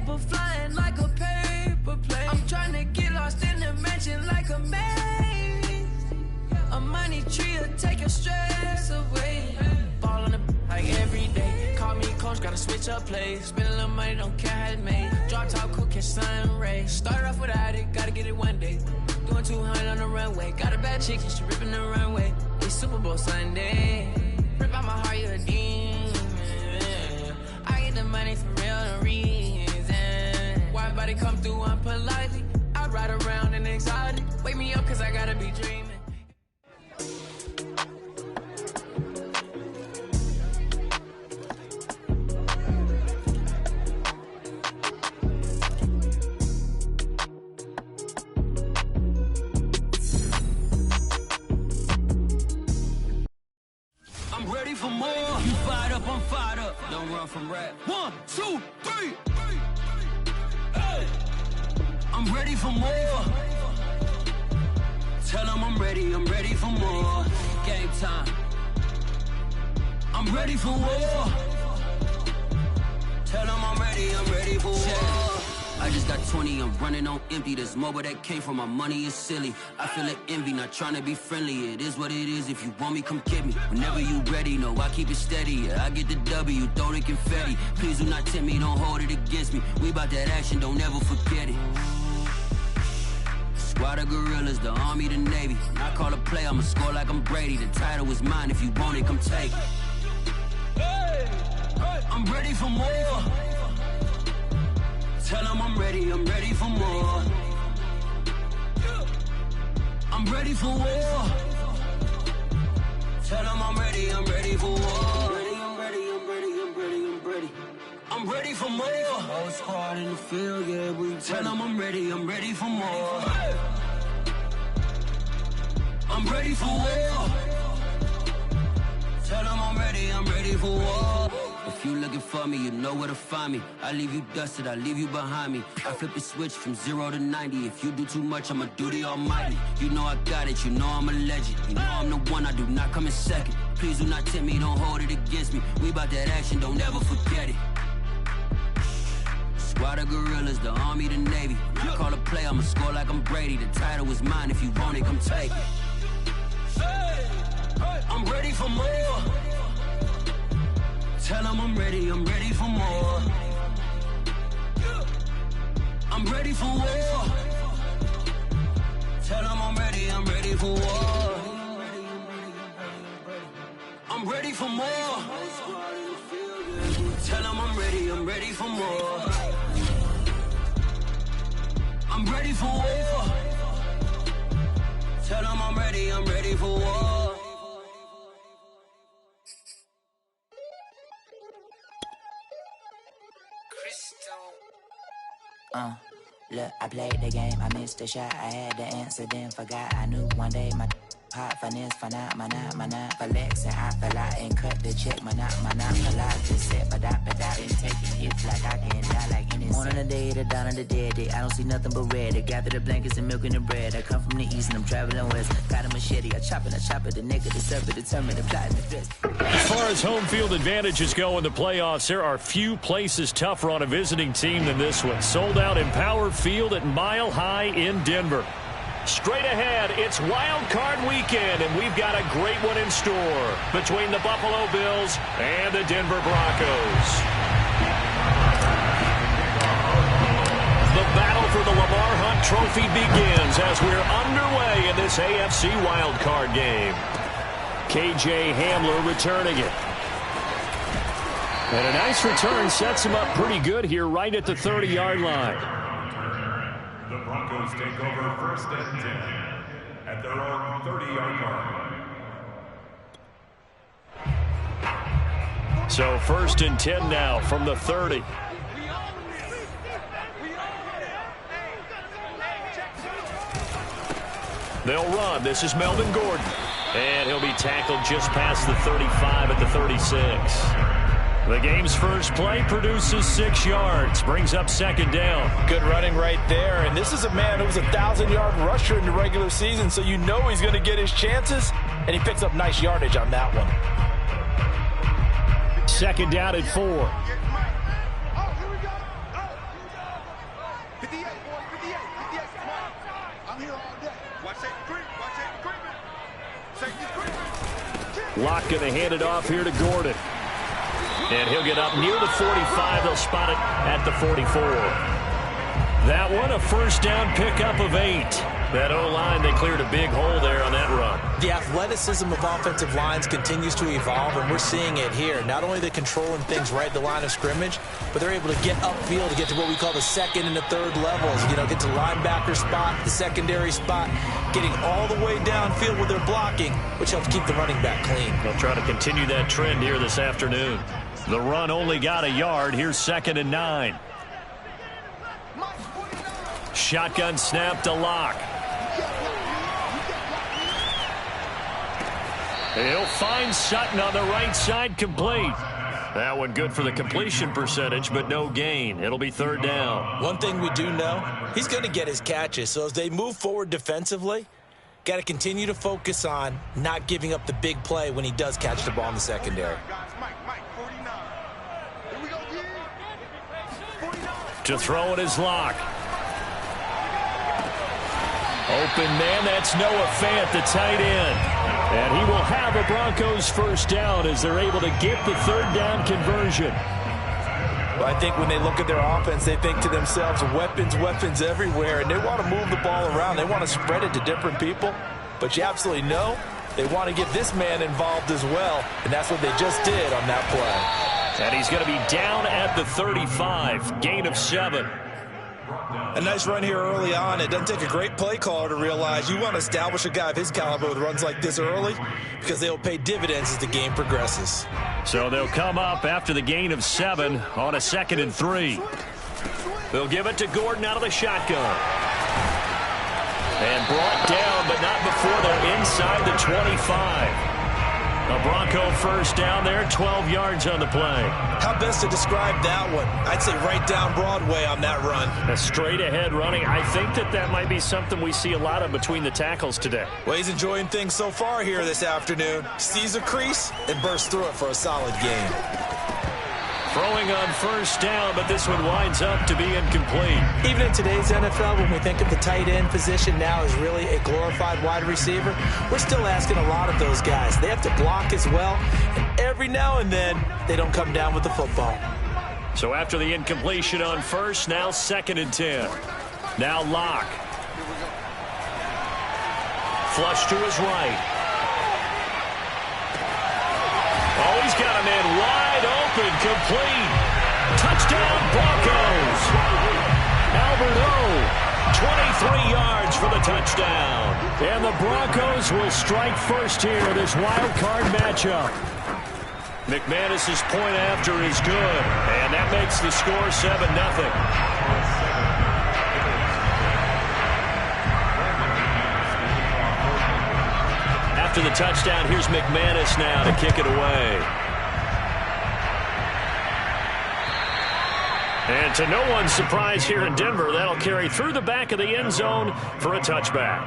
paper flying like a paper plane. I'm trying to get lost in the mansion like a maze. A money tree will take your stress away. Ball on the like every day. Call me coach, gotta switch up plays. Spend a little money, don't care how it made. Drop top, cool, catch sun rays. Start off without it, gotta get it one day. Doing 200 on the runway. Got a bad chick, she ripping the runway. It's Super Bowl Sunday. Rip out my heart, you a demon. I get the money for real, no reason. Why everybody come through unpolitely? I ride around in exotic. Wake me up, cause I gotta be dreaming. For more, you fired up, I'm fired up. Don't run from rap. 1, 2, 3. Hey. I'm ready for more. Tell them I'm ready for more. Game time. I'm ready for war. Tell them I'm ready for war. I just got 20, I'm running on empty. This mobile that came from my money is silly. I feel like envy, not trying to be friendly. It is what it is, if you want me, come get me. Whenever you ready, no, I keep it steady. Yeah, I get the W, throw the confetti. Please do not tempt me, don't hold it against me. We bout that action, don't ever forget it. Squad of gorillas, the army, the navy. When I call a play, I'ma score like I'm Brady. The title is mine, if you want it, come take it. Hey, hey. I'm ready for more. Tell them I'm ready for more. I'm ready for war. Tell them I'm ready for war. I'm ready for more. Whole squad in the field, yeah, we tell them I'm ready for more. I'm ready for war. Tell them I'm ready for war. If you looking for me, you know where to find me. I leave you dusted, I leave you behind me. I flip the switch from 0 to 90. If you do too much, I'ma do the almighty. You know I got it, you know I'm a legend. You know I'm the one, I do not come in second. Please do not tempt me, don't hold it against me. We bout that action, don't ever forget it. Squad of gorillas, the army, the navy. When I call a play, I'ma score like I'm Brady. The title is mine, if you want it, come take it. Hey, hey. I'm ready for more. Tell them I'm ready for more. I'm ready for war. Tell them I'm ready for war. I'm ready for more. Tell them I'm ready for more. I'm ready for war. Tell them I'm ready for war. Look, I played the game, I missed the shot, I had the answer, then forgot. I knew one day my hot finesse, finite, my not, flex, and I fell out and cut the check, my not, for life, just set, but I been taking hits like I can die like any morning of the day, the dawn of the dead day. I don't see nothing but red. I gather the blankets and milk and the bread. I come from the east and I'm traveling west. Got a machete, I chop it, the nigga, the serpent, determined to plot the dress. As far as home field advantages go in the playoffs, there are few places tougher on a visiting team than this one. Sold out in Power Field at Mile High in Denver. Straight ahead, it's Wild Card Weekend, and we've got a great one in store between the Buffalo Bills and the Denver Broncos. The battle for the Lamar Hunt Trophy begins as we're underway in this AFC Wild Card game. KJ Hamler returning it. And a nice return sets him up pretty good here right at the 30-yard line. The Broncos take over first and 10 at their own 30-yard line. So first and 10 now from the 30. They'll run. This is Melvin Gordon. And he'll be tackled just past the 35 at the 36. The game's first play produces 6 yards, brings up second down. Good running right there, and this is a man who was a 1,000-yard rusher in the regular season, so you know he's going to get his chances, and he picks up nice yardage on that one. Second down at 4. Locke going to hand it off here to Gordon. And he'll get up near the 45. They'll spot it at the 44. That one, a first down pickup of 8. That O-line, they cleared a big hole there on that run. The athleticism of offensive lines continues to evolve, and we're seeing it here. Not only are they controlling things right at the line of scrimmage, but they're able to get upfield to get to what we call the second and the third levels. You know, get to linebacker spot, the secondary spot, getting all the way downfield with their blocking, which helps keep the running back clean. They'll try to continue that trend here this afternoon. The run only got a yard. Here's 2nd and 9. Shotgun snap to Locke. He'll find Sutton on the right side, complete. That one good for the completion percentage, but no gain. It'll be 3rd down. One thing we do know, he's going to get his catches. So as they move forward defensively, got to continue to focus on not giving up the big play when he does catch the ball in the secondary. To throw it is Locke. Open man, that's Noah Fant, the tight end. And he will have a Broncos first down as they're able to get the 3rd down conversion. Well, I think when they look at their offense, they think to themselves, weapons, weapons everywhere, and they want to move the ball around. They want to spread it to different people. But you absolutely know they want to get this man involved as well, and that's what they just did on that play. And he's going to be down at the 35, gain of 7. A nice run here early on. It doesn't take a great play caller to realize you want to establish a guy of his caliber with runs like this early because they'll pay dividends as the game progresses. So they'll come up after the gain of 7 on a 2nd and 3. They'll give it to Gordon out of the shotgun. And brought down, but not before they're inside the 25. A Bronco first down there, 12 yards on the play. How best to describe that one? I'd say right down Broadway on that run. A straight ahead running. I think that might be something we see a lot of between the tackles today. Well, he's enjoying things so far here this afternoon. Sees a crease and bursts through it for a solid game. Throwing on first down, but this one winds up to be incomplete. Even in today's NFL, when we think of the tight end position now as really a glorified wide receiver, we're still asking a lot of those guys. They have to block as well, and every now and then, they don't come down with the football. So after the incompletion on first, now 2nd and 10. Now Locke. Flush to his right. Oh, he's got a man wide open, complete. Touchdown, Broncos. Albert O, 23 yards for the touchdown. And the Broncos will strike first here in this wild card matchup. McManus's point after is good, and that makes the score 7-0. After the touchdown, here's McManus now to kick it away. And to no one's surprise here in Denver, that'll carry through the back of the end zone for a touchback.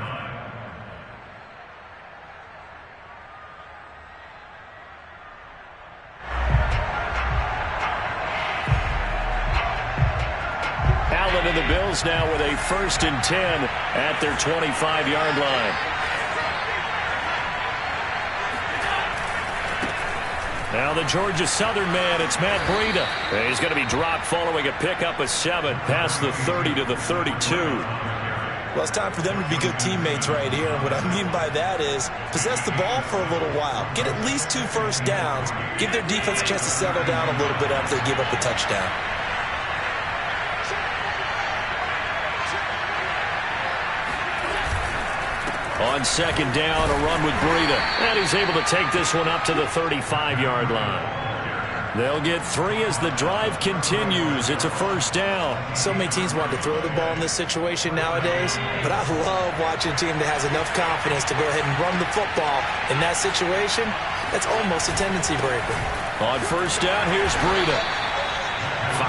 Allen and the Bills now with a 1st and 10 at their 25-yard line. Now the Georgia Southern man, it's Matt Breida. He's going to be dropped following a pickup of 7 past the 30 to the 32. Well, it's time for them to be good teammates right here. And what I mean by that is possess the ball for a little while. Get at least 2 first downs. Give their defense a chance to settle down a little bit after they give up the touchdown. On 2nd down, a run with Breida. And he's able to take this one up to the 35-yard line. They'll get 3 as the drive continues. It's a first down. So many teams want to throw the ball in this situation nowadays, but I love watching a team that has enough confidence to go ahead and run the football. In that situation, that's almost a tendency breaker. On first down, here's Breida.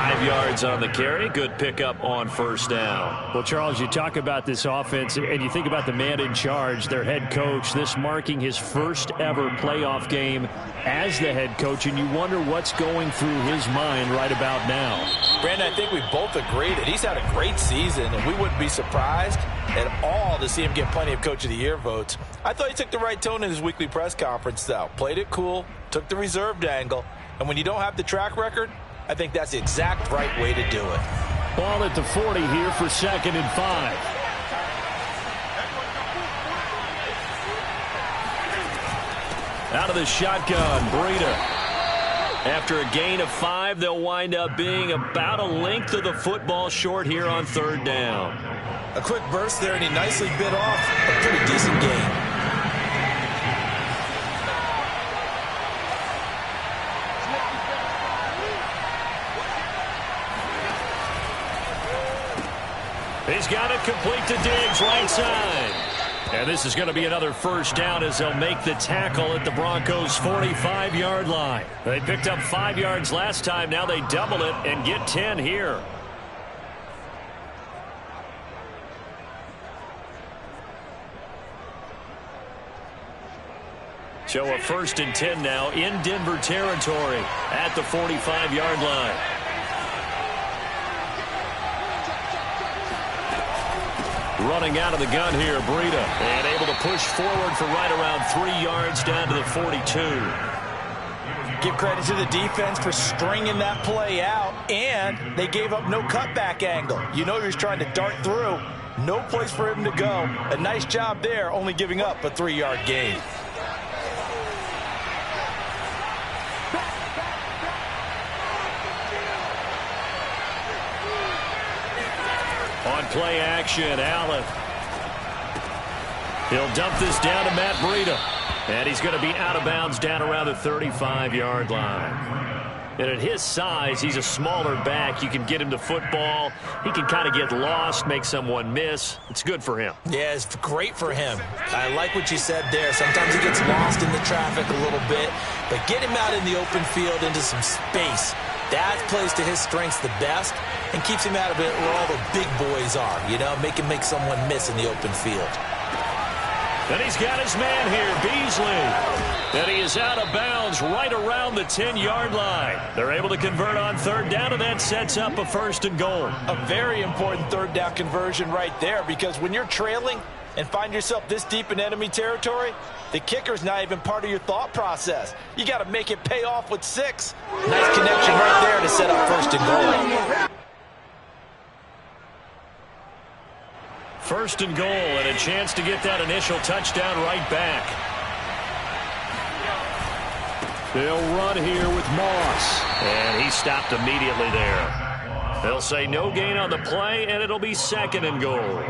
5 yards on the carry. Good pickup on first down. Well, Charles, you talk about this offense, and you think about the man in charge, their head coach, this marking his first ever playoff game as the head coach, and you wonder what's going through his mind right about now. Brandon, I think we both agree that he's had a great season, and we wouldn't be surprised at all to see him get plenty of Coach of the Year votes. I thought he took the right tone in his weekly press conference, though. Played it cool, took the reserved angle, and when you don't have the track record, I think that's the exact right way to do it. Ball at the 40 here for 2nd and 5. Out of the shotgun, Breida. After a gain of 5, they'll wind up being about a length of the football short here on 3rd down. A quick burst there, and he nicely bit off a pretty decent gain. He's got it complete to Diggs, right side. And this is going to be another first down as they'll make the tackle at the Broncos' 45-yard line. They picked up 5 yards last time. Now they double it and get 10 here. So a 1st and 10 now in Denver territory at the 45-yard line. Running out of the gun here, Breida. And able to push forward for right around 3 yards down to the 42. Give credit to the defense for stringing that play out, and they gave up no cutback angle. You know he was trying to dart through. No place for him to go. A nice job there, only giving up a 3-yard gain. On play action, Allen. He'll dump this down to Matt Breida. And he's going to be out of bounds down around the 35-yard line. And at his size, he's a smaller back. You can get him to football. He can kind of get lost, make someone miss. It's good for him. Yeah, it's great for him. I like what you said there. Sometimes he gets lost in the traffic a little bit. But get him out in the open field into some space. That plays to his strengths the best and keeps him out of it where all the big boys are, you know, make someone miss in the open field. And he's got his man here, Beasley. And he is out of bounds right around the 10-yard line. They're able to convert on 3rd down, and that sets up a 1st and goal. A very important 3rd down conversion right there, because when you're trailing and find yourself this deep in enemy territory, the kicker's not even part of your thought process. You got to make it pay off with 6. Nice connection right there to set up 1st and goal. 1st and goal, and a chance to get that initial touchdown right back. They'll run here with Moss. And he stopped immediately there. They'll say no gain on the play, and it'll be 2nd and goal.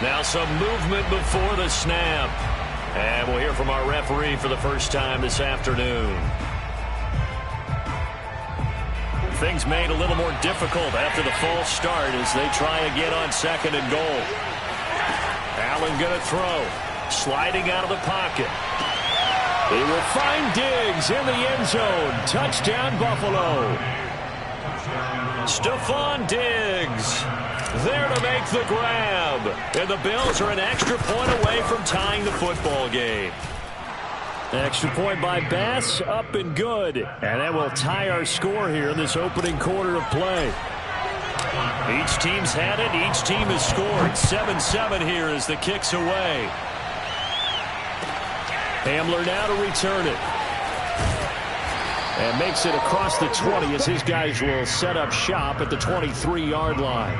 Now some movement before the snap. And we'll hear from our referee for the first time this afternoon. Things made a little more difficult after the false start as they try again on 2nd and goal. Allen going to throw. Sliding out of the pocket. He will find Diggs in the end zone. Touchdown, Buffalo. Stephon Diggs there to make the grab. And the Bills are an extra point away from tying the football game. Extra point by Bass, up and good. And that will tie our score here in this opening quarter of play. Each team's had it. Each team has scored. 7-7 here as the kick's away. Hamler now to return it. And makes it across the 20 as his guys will set up shop at the 23-yard line.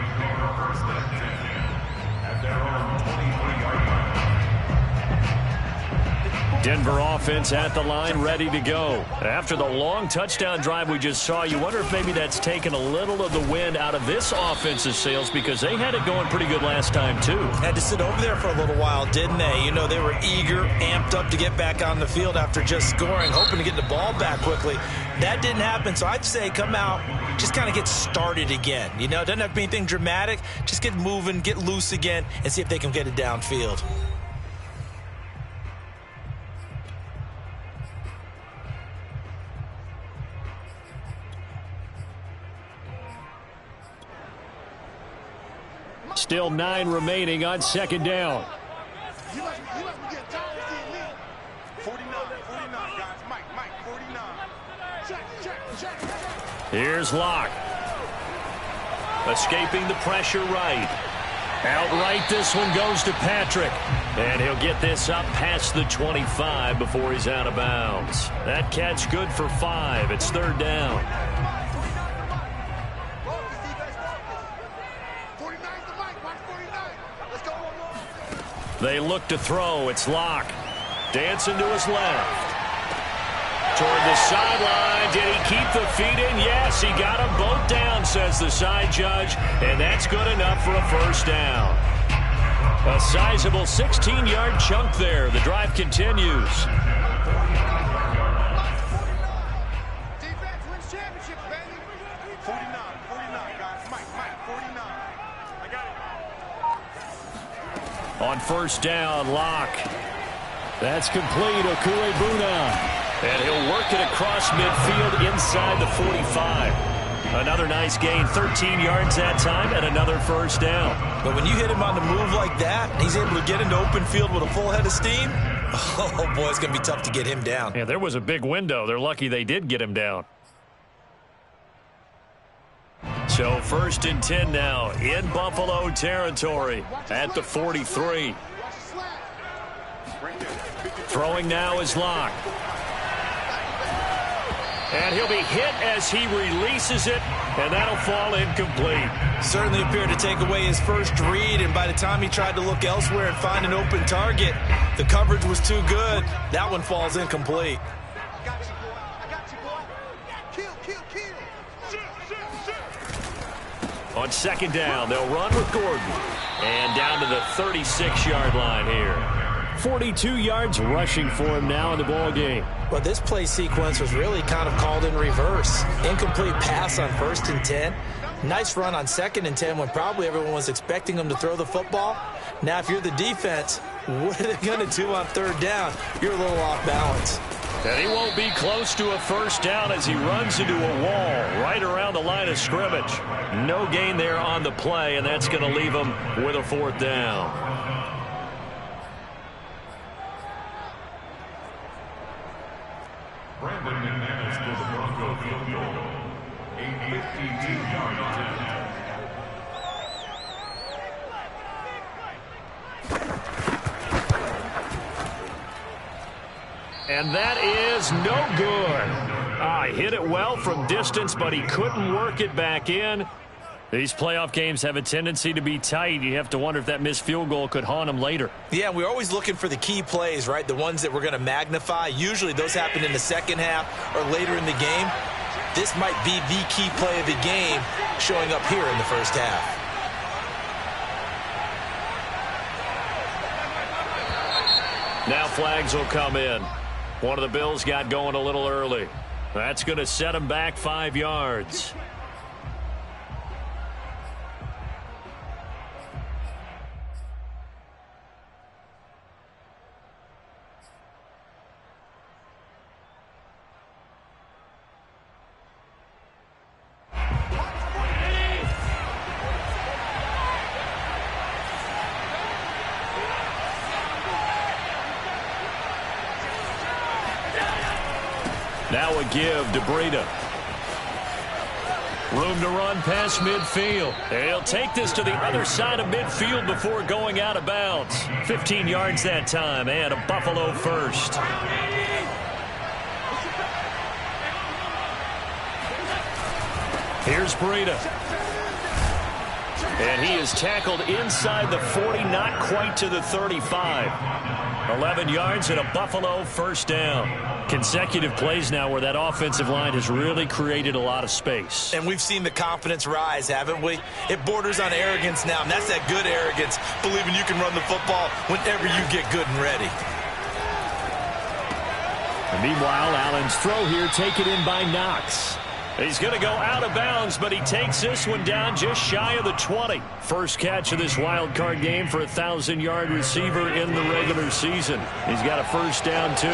Denver offense at the line, ready to go. After the long touchdown drive we just saw, you wonder if maybe that's taken a little of the wind out of this offense's sails, because they had it going pretty good last time, too. Had to sit over there for a little while, didn't they? You know, they were eager, amped up to get back on the field after just scoring, hoping to get the ball back quickly. That didn't happen, so I'd say come out, just kind of get started again. You know, it doesn't have to be anything dramatic. Just get moving, get loose again, and see if they can get it downfield. Still 9 remaining on second down. 49, guys. Mike, 49. Check. Here's Locke. Escaping the pressure right. Outright, this one goes to Patrick. And he'll get this up past the 25 before he's out of bounds. That catch good for 5. It's third down. They look to throw. It's Locke. Dancing to his left. Toward the sideline. Did he keep the feet in? Yes, he got them both down, says the side judge. And that's good enough for a first down. A sizable 16-yard chunk there. The drive continues. Defense wins championships, baby. 49, guys. Mike, 49. I got it. On first down, Locke. That's complete. Okuebuna. And he'll work it across midfield inside the 45. Another nice gain, 13 yards that time, and another first down. But when you hit him on the move like that, he's able to get into open field with a full head of steam. Oh, boy, it's going to be tough to get him down. Yeah, there was a big window. They're lucky they did get him down. So first and 10 now in Buffalo territory at the 43. Throwing now is Locke. And he'll be hit as he releases it, and that'll fall incomplete. Certainly appeared to take away his first read, and by the time he tried to look elsewhere and find an open target, the coverage was too good. That one falls incomplete. I got you, boy. Kill. On second down, they'll run with Gordon. And down to the 36-yard line here. 42 yards rushing for him now in the ball game. Well, this play sequence was really kind of called in reverse. Incomplete pass on first and 10. Nice run on second and 10 when probably everyone was expecting him to throw the football. Now, if you're the defense, what are they going to do on third down? You're a little off balance. And he won't be close to a first down as he runs into a wall right around the line of scrimmage. No gain there on the play, and that's going to leave him with a fourth down. Brandon McManus for the Bronco field goal. A 52-yard attempt. And that is no good. He hit it well from distance, but he couldn't work it back in. These playoff games have a tendency to be tight. You have to wonder if that missed field goal could haunt him later. Yeah, we're always looking for the key plays, right? The ones that we're going to magnify. Usually those happen in the second half or later in the game. This might be the key play of the game showing up here in the first half. Now flags will come in. One of the Bills got going a little early. That's going to set him back 5 yards. Now a give to Breida. Room to run past midfield. He'll take this to the other side of midfield before going out of bounds. 15 yards that time and a Buffalo first. Here's Breida. And he is tackled inside the 40, not quite to the 35. 11 yards and a Buffalo first down. Consecutive plays now where that offensive line has really created a lot of space. And we've seen the confidence rise, haven't we? It borders on arrogance now, and that's that good arrogance, believing you can run the football whenever you get good and ready. And meanwhile, Allen's throw here taken in by Knox. He's going to go out of bounds, but he takes this one down just shy of the 20. First catch of this wild card game for a 1,000-yard receiver in the regular season. He's got a first down, too.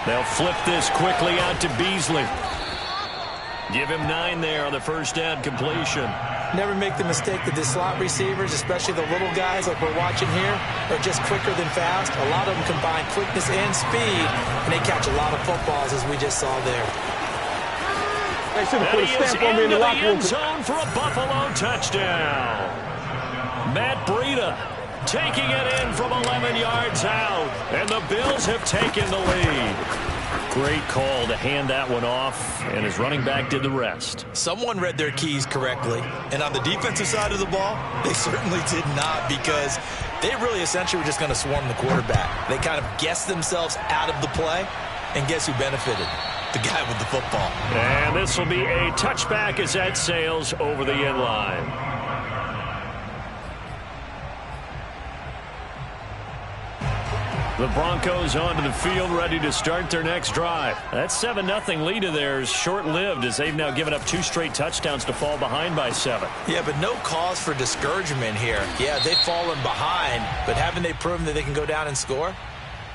They'll flip this quickly out to Beasley. Give him 9 there on the first down completion. Never make the mistake that the slot receivers, especially the little guys like we're watching here, are just quicker than fast. A lot of them combine quickness and speed, and they catch a lot of footballs, as we just saw there. They should have put a stamp on me in the locker room. End zone for a Buffalo touchdown. Matt Breida taking it in from 11 yards out, and the Bills have taken the lead. Great call to hand that one off, and his running back did the rest. Someone read their keys correctly, and on the defensive side of the ball, they certainly did not, because they really essentially were just going to swarm the quarterback. They kind of guessed themselves out of the play, and guess who benefited? The guy with the football. And this will be a touchback as that sails over the end line. The Broncos onto the field, ready to start their next drive. That 7-0 lead of theirs short-lived, as they've now given up 2 straight touchdowns to fall behind by 7. Yeah, but no cause for discouragement here. Yeah, they've fallen behind, but haven't they proven that they can go down and score?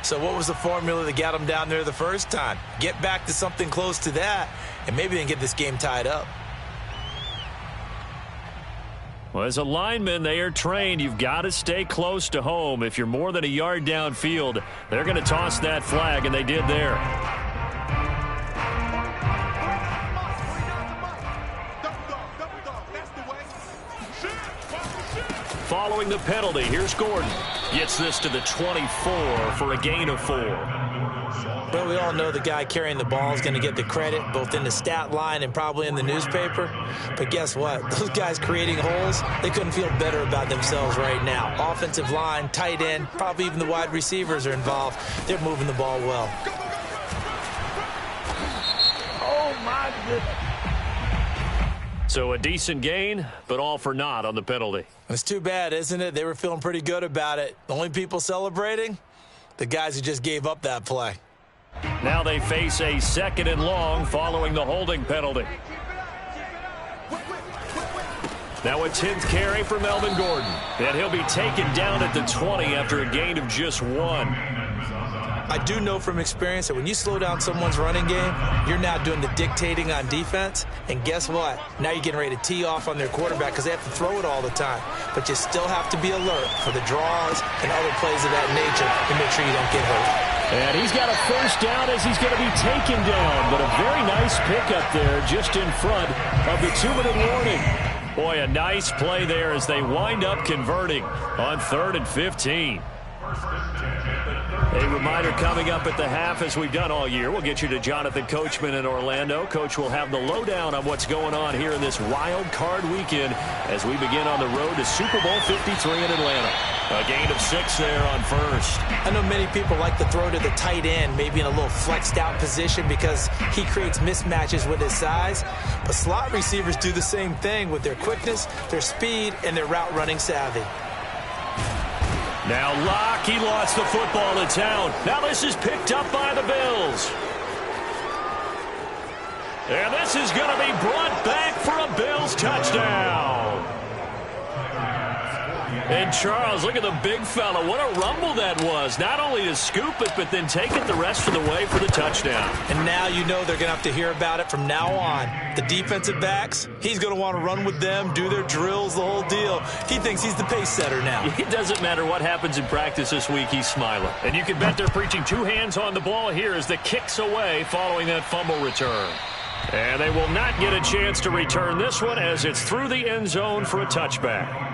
So what was the formula that got them down there the first time? Get back to something close to that, and maybe they can get this game tied up. Well, as a lineman, they are trained. You've got to stay close to home. If you're more than a yard downfield, they're going to toss that flag, and they did there. Following the penalty, here's Gordon. Gets this to the 24 for a gain of 4. Well, we all know the guy carrying the ball is going to get the credit, both in the stat line and probably in the newspaper. But guess what? Those guys creating holes, they couldn't feel better about themselves right now. Offensive line, tight end, probably even the wide receivers are involved. They're moving the ball well. Oh, my goodness. So a decent gain, but all for naught on the penalty. It's too bad, isn't it? They were feeling pretty good about it. The only people celebrating? The guys who just gave up that play. Now they face a 2nd and long following the holding penalty. Now a 10th carry for Melvin Gordon. And he'll be taken down at the 20 after a gain of just 1. I do know from experience that when you slow down someone's running game, you're now doing the dictating on defense. And guess what? Now you're getting ready to tee off on their quarterback because they have to throw it all the time. But you still have to be alert for the draws and other plays of that nature to make sure you don't get hurt. And he's got a first down as he's going to be taken down. But a very nice pickup there just in front of the 2-minute warning. Boy, a nice play there as they wind up converting on 3rd and 15. A reminder coming up at the half, as we've done all year. We'll get you to Jonathan Coachman in Orlando. Coach will have the lowdown on what's going on here in this wild card weekend as we begin on the road to Super Bowl 53 in Atlanta. A gain of 6 there on first. I know many people like to throw to the tight end, maybe in a little flexed out position because he creates mismatches with his size. But slot receivers do the same thing with their quickness, their speed, and their route running savvy. Now Locke, he lost the football in town. Now this is picked up by the Bills. And this is going to be brought back for a Bills touchdown. And Charles, look at the big fella. What a rumble that was. Not only to scoop it, but then take it the rest of the way for the touchdown. And now you know they're going to have to hear about it from now on. The defensive backs, he's going to want to run with them, do their drills, the whole deal. He thinks he's the pace setter now. It doesn't matter what happens in practice this week, he's smiling. And you can bet they're preaching 2 hands on the ball here as the kick's away following that fumble return. And they will not get a chance to return this one as it's through the end zone for a touchback.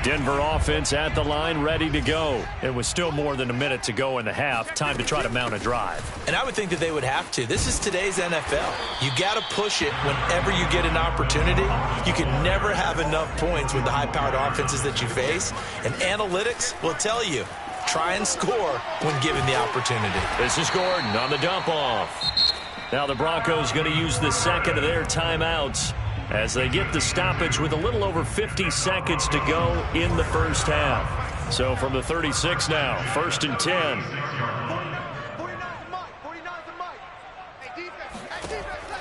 Denver offense at the line, ready to go. It was still more than a minute to go in the half. Time to try to mount a drive. And I would think that they would have to. This is today's NFL. You got to push it whenever you get an opportunity. You can never have enough points with the high-powered offenses that you face. And analytics will tell you, try and score when given the opportunity. This is Gordon on the dump off. Now the Broncos going to use the second of their timeouts as they get the stoppage with a little over 50 seconds to go in the first half. So from the 36 now, 1st and 10.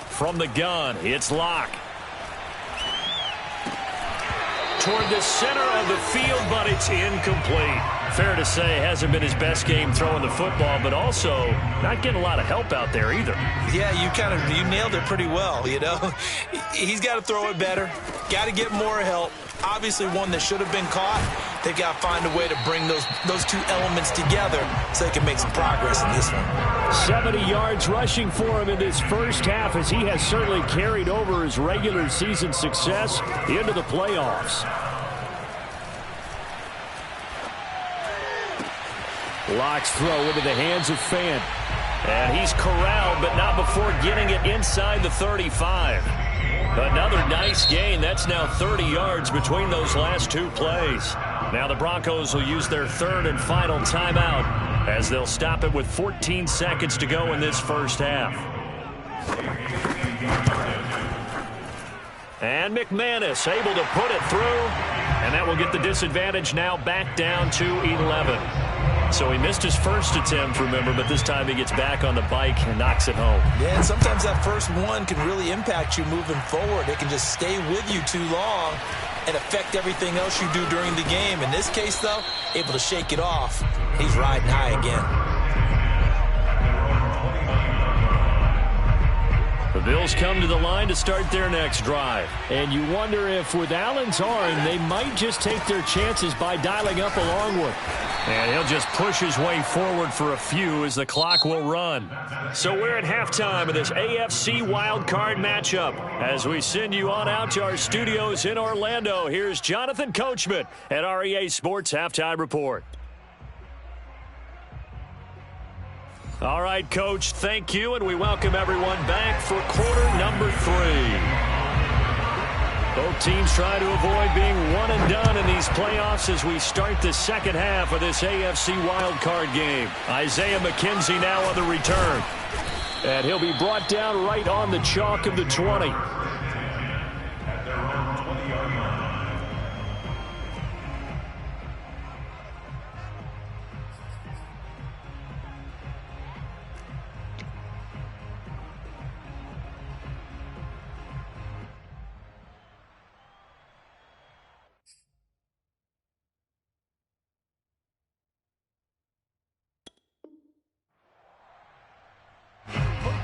From the gun, it's Locke. Toward the center of the field, but it's incomplete. Fair to say, hasn't been his best game throwing the football, but also not getting a lot of help out there either. Yeah, you nailed it pretty well, you know. He's got to throw it better, got to get more help. Obviously one that should have been caught. They've got to find a way to bring those two elements together so they can make some progress in this one. 70 yards rushing for him in this first half, as he has certainly carried over his regular season success into the playoffs. Locke's throw into the hands of Fant. And he's corralled, but not before getting it inside the 35. Another nice gain. That's now 30 yards between those last two plays. Now the Broncos will use their third and final timeout as they'll stop it with 14 seconds to go in this first half. And McManus able to put it through, and that will get the disadvantage now back down to 11. So he missed his first attempt, remember, but this time he gets back on the bike and knocks it home. Yeah, and sometimes that first one can really impact you moving forward. It can just stay with you too long and affect everything else you do during the game. In this case, though, able to shake it off. He's riding high again. The Bills come to the line to start their next drive. And you wonder if with Allen's arm, they might just take their chances by dialing up a long one. And he'll just push his way forward for a few as the clock will run. So we're at halftime of this AFC wildcard matchup. As we send you on out to our studios in Orlando, here's Jonathan Coachman at REA Sports Halftime Report. All right, Coach, thank you, and we welcome everyone back for quarter number 3. Both teams try to avoid being one and done in these playoffs as we start the second half of this AFC wildcard game. Isaiah McKenzie now on the return. And he'll be brought down right on the chalk of the 20.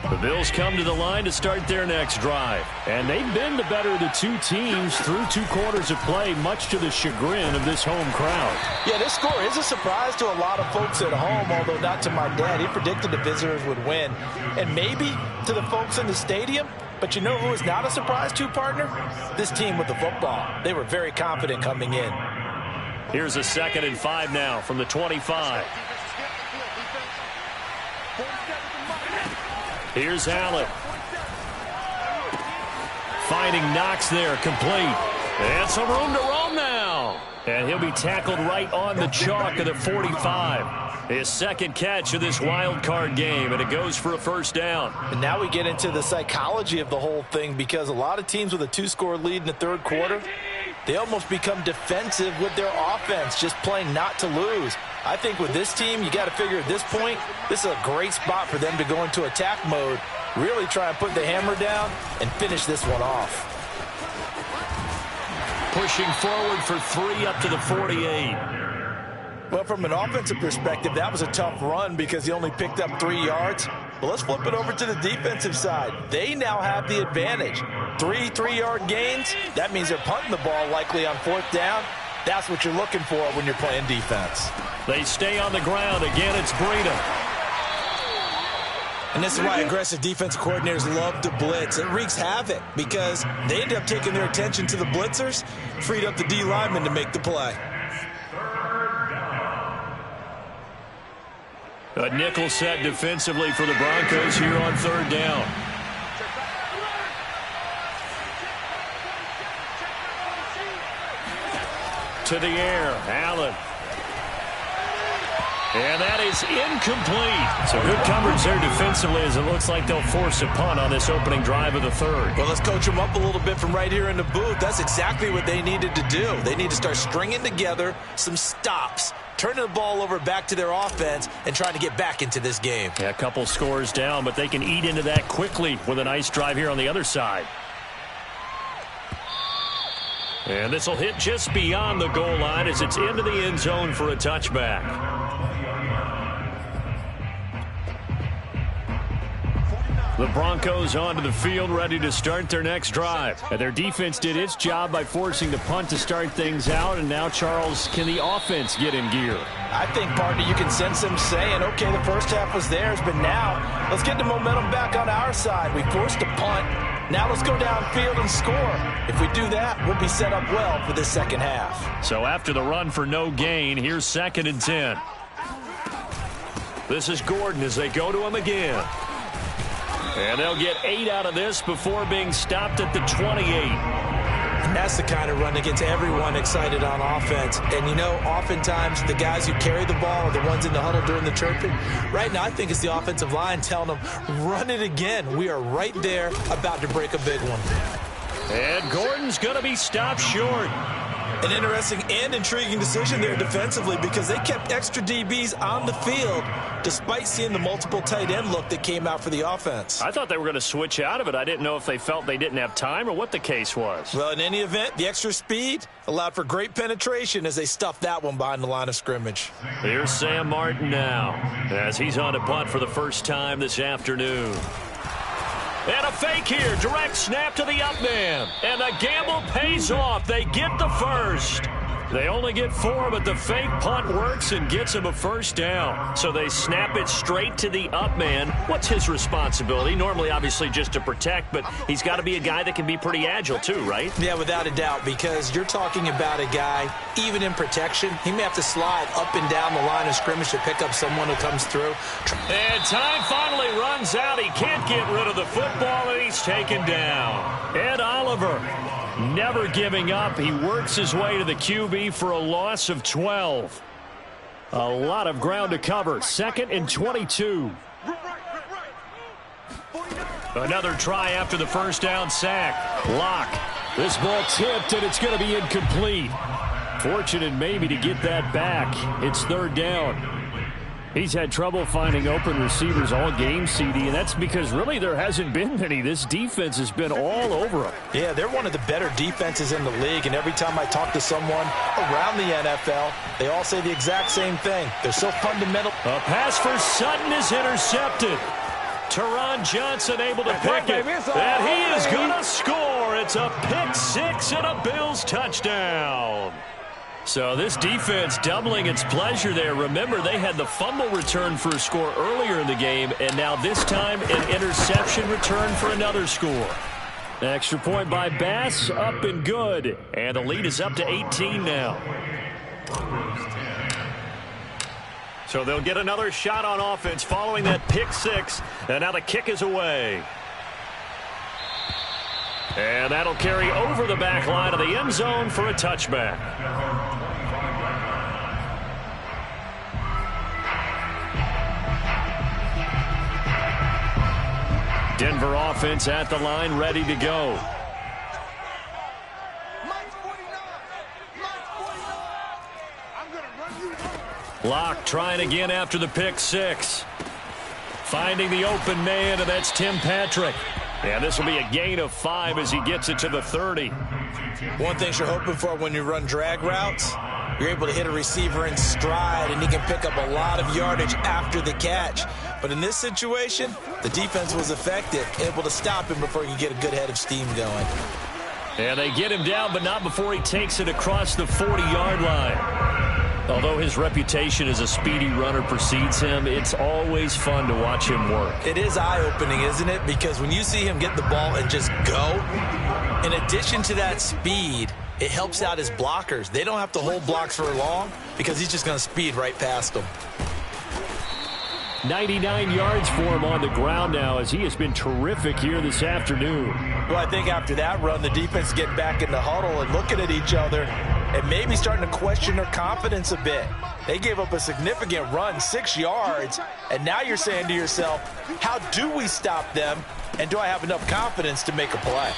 The Bills come to the line to start their next drive. And they've been the better of the two teams through 2 quarters of play, much to the chagrin of this home crowd. Yeah, this score is a surprise to a lot of folks at home, although not to my dad. He predicted the visitors would win. And maybe to the folks in the stadium. But you know who is not a surprise to, partner? This team with the football. They were very confident coming in. Here's a 2nd and 5 now from the 25. Here's Allen. Finding Knox there, complete. And some room to roam now. And he'll be tackled right on the chalk of the 45. His second catch of this wild card game, and it goes for a first down. And now we get into the psychology of the whole thing, because a lot of teams with a 2-score lead in the third quarter, they almost become defensive with their offense, just playing not to lose. I think with this team, you got to figure at this point, this is a great spot for them to go into attack mode, really try and put the hammer down and finish this one off. Pushing forward for 3 up to the 48. Well, from an offensive perspective, that was a tough run because he only picked up 3 yards. But let's flip it over to the defensive side. They now have the advantage. 3 3-yard gains, that means they're punting the ball likely on 4th down. That's what you're looking for when you're playing defense. They stay on the ground. Again, it's Breida. And this is why aggressive defensive coordinators love to blitz. It wreaks havoc because they end up taking their attention to the blitzers, freed up the D lineman to make the play. A nickel set defensively for the Broncos here on third down. To the air, Allen. And that is incomplete. So good coverage there defensively as it looks like they'll force a punt on this opening drive of the third. Well, let's coach them up a little bit from right here in the booth. That's exactly what they needed to do. They need to start stringing together some stops, turning the ball over back to their offense, and trying to get back into this game. Yeah, a couple scores down, but they can eat into that quickly with a nice drive here on the other side. And this will hit just beyond the goal line as it's into the end zone for a touchback. The Broncos onto the field, ready to start their next drive. And their defense did its job by forcing the punt to start things out. And now, Charles, can the offense get in gear? I think, partner, you can sense them saying, okay, the first half was theirs, but now let's get the momentum back on our side. We forced a punt. Now let's go downfield and score. If we do that, we'll be set up well for this second half. So after the run for no gain, here's 2nd and 10. This is Gordon as they go to him again. And they'll get 8 out of this before being stopped at the 28. And that's the kind of run that gets everyone excited on offense. And, you know, oftentimes the guys who carry the ball are the ones in the huddle doing the chirping. Right now, I think it's the offensive line telling them, run it again. We are right there about to break a big one. And Gordon's going to be stopped short. An interesting and intriguing decision there defensively because they kept extra DBs on the field despite seeing the multiple tight end look that came out for the offense. I thought they were going to switch out of it. I didn't know if they felt they didn't have time or what the case was. Well, in any event, the extra speed allowed for great penetration as they stuffed that one behind the line of scrimmage. Here's Sam Martin now as he's on to punt for the first time this afternoon. And a fake here. Direct snap to the up man. And the gamble pays off. They get the first. They only get 4, but the fake punt works and gets him a first down. So they snap it straight to the up man. What's his responsibility? Normally, obviously, just to protect, but he's got to be a guy that can be pretty agile too, right? Yeah, without a doubt, because you're talking about a guy, even in protection, he may have to slide up and down the line of scrimmage to pick up someone who comes through. And time finally runs out. He can't get rid of the football, and he's taken down. Ed Oliver, never giving up. He works his way to the QB for a loss of 12. A lot of ground to cover. 2nd and 22. Another try after the first down sack. Locke. This ball tipped, and it's going to be incomplete. Fortunate maybe to get that back. It's 3rd down. He's had trouble finding open receivers all game, CD, and that's because really there hasn't been many. This defense has been all over them. Yeah, they're one of the better defenses in the league, and every time I talk to someone around the NFL, they all say the exact same thing. They're so fundamental. A pass for Sutton is intercepted. Teron Johnson able to pick it, and he is going to score. It's a pick 6 and a Bills touchdown. So this defense doubling its pleasure there. Remember, they had the fumble return for a score earlier in the game, and now this time an interception return for another score. Extra point by Bass, up and good. And the lead is up to 18 now. So they'll get another shot on offense following that pick 6, and now the kick is away. And that'll carry over the back line of the end zone for a touchback. Denver offense at the line, ready to go. Locke trying again after the pick 6. Finding the open man, and that's Tim Patrick. And this will be a gain of 5 as he gets it to the 30. One thing you're hoping for when you run drag routes, you're able to hit a receiver in stride, and he can pick up a lot of yardage after the catch. But in this situation, the defense was effective, able to stop him before he could get a good head of steam going. And they get him down, but not before he takes it across the 40-yard line. Although his reputation as a speedy runner precedes him, it's always fun to watch him work. It is eye-opening, isn't it? Because when you see him get the ball and just go, in addition to that speed, it helps out his blockers. They don't have to hold blocks for long because he's just going to speed right past them. 99 yards for him on the ground now as he has been terrific here this afternoon. Well, I think after that run, the defense is getting back in the huddle and looking at each other and maybe starting to question their confidence a bit. They gave up a significant run, 6 yards, and now you're saying to yourself, how do we stop them, and do I have enough confidence to make a play?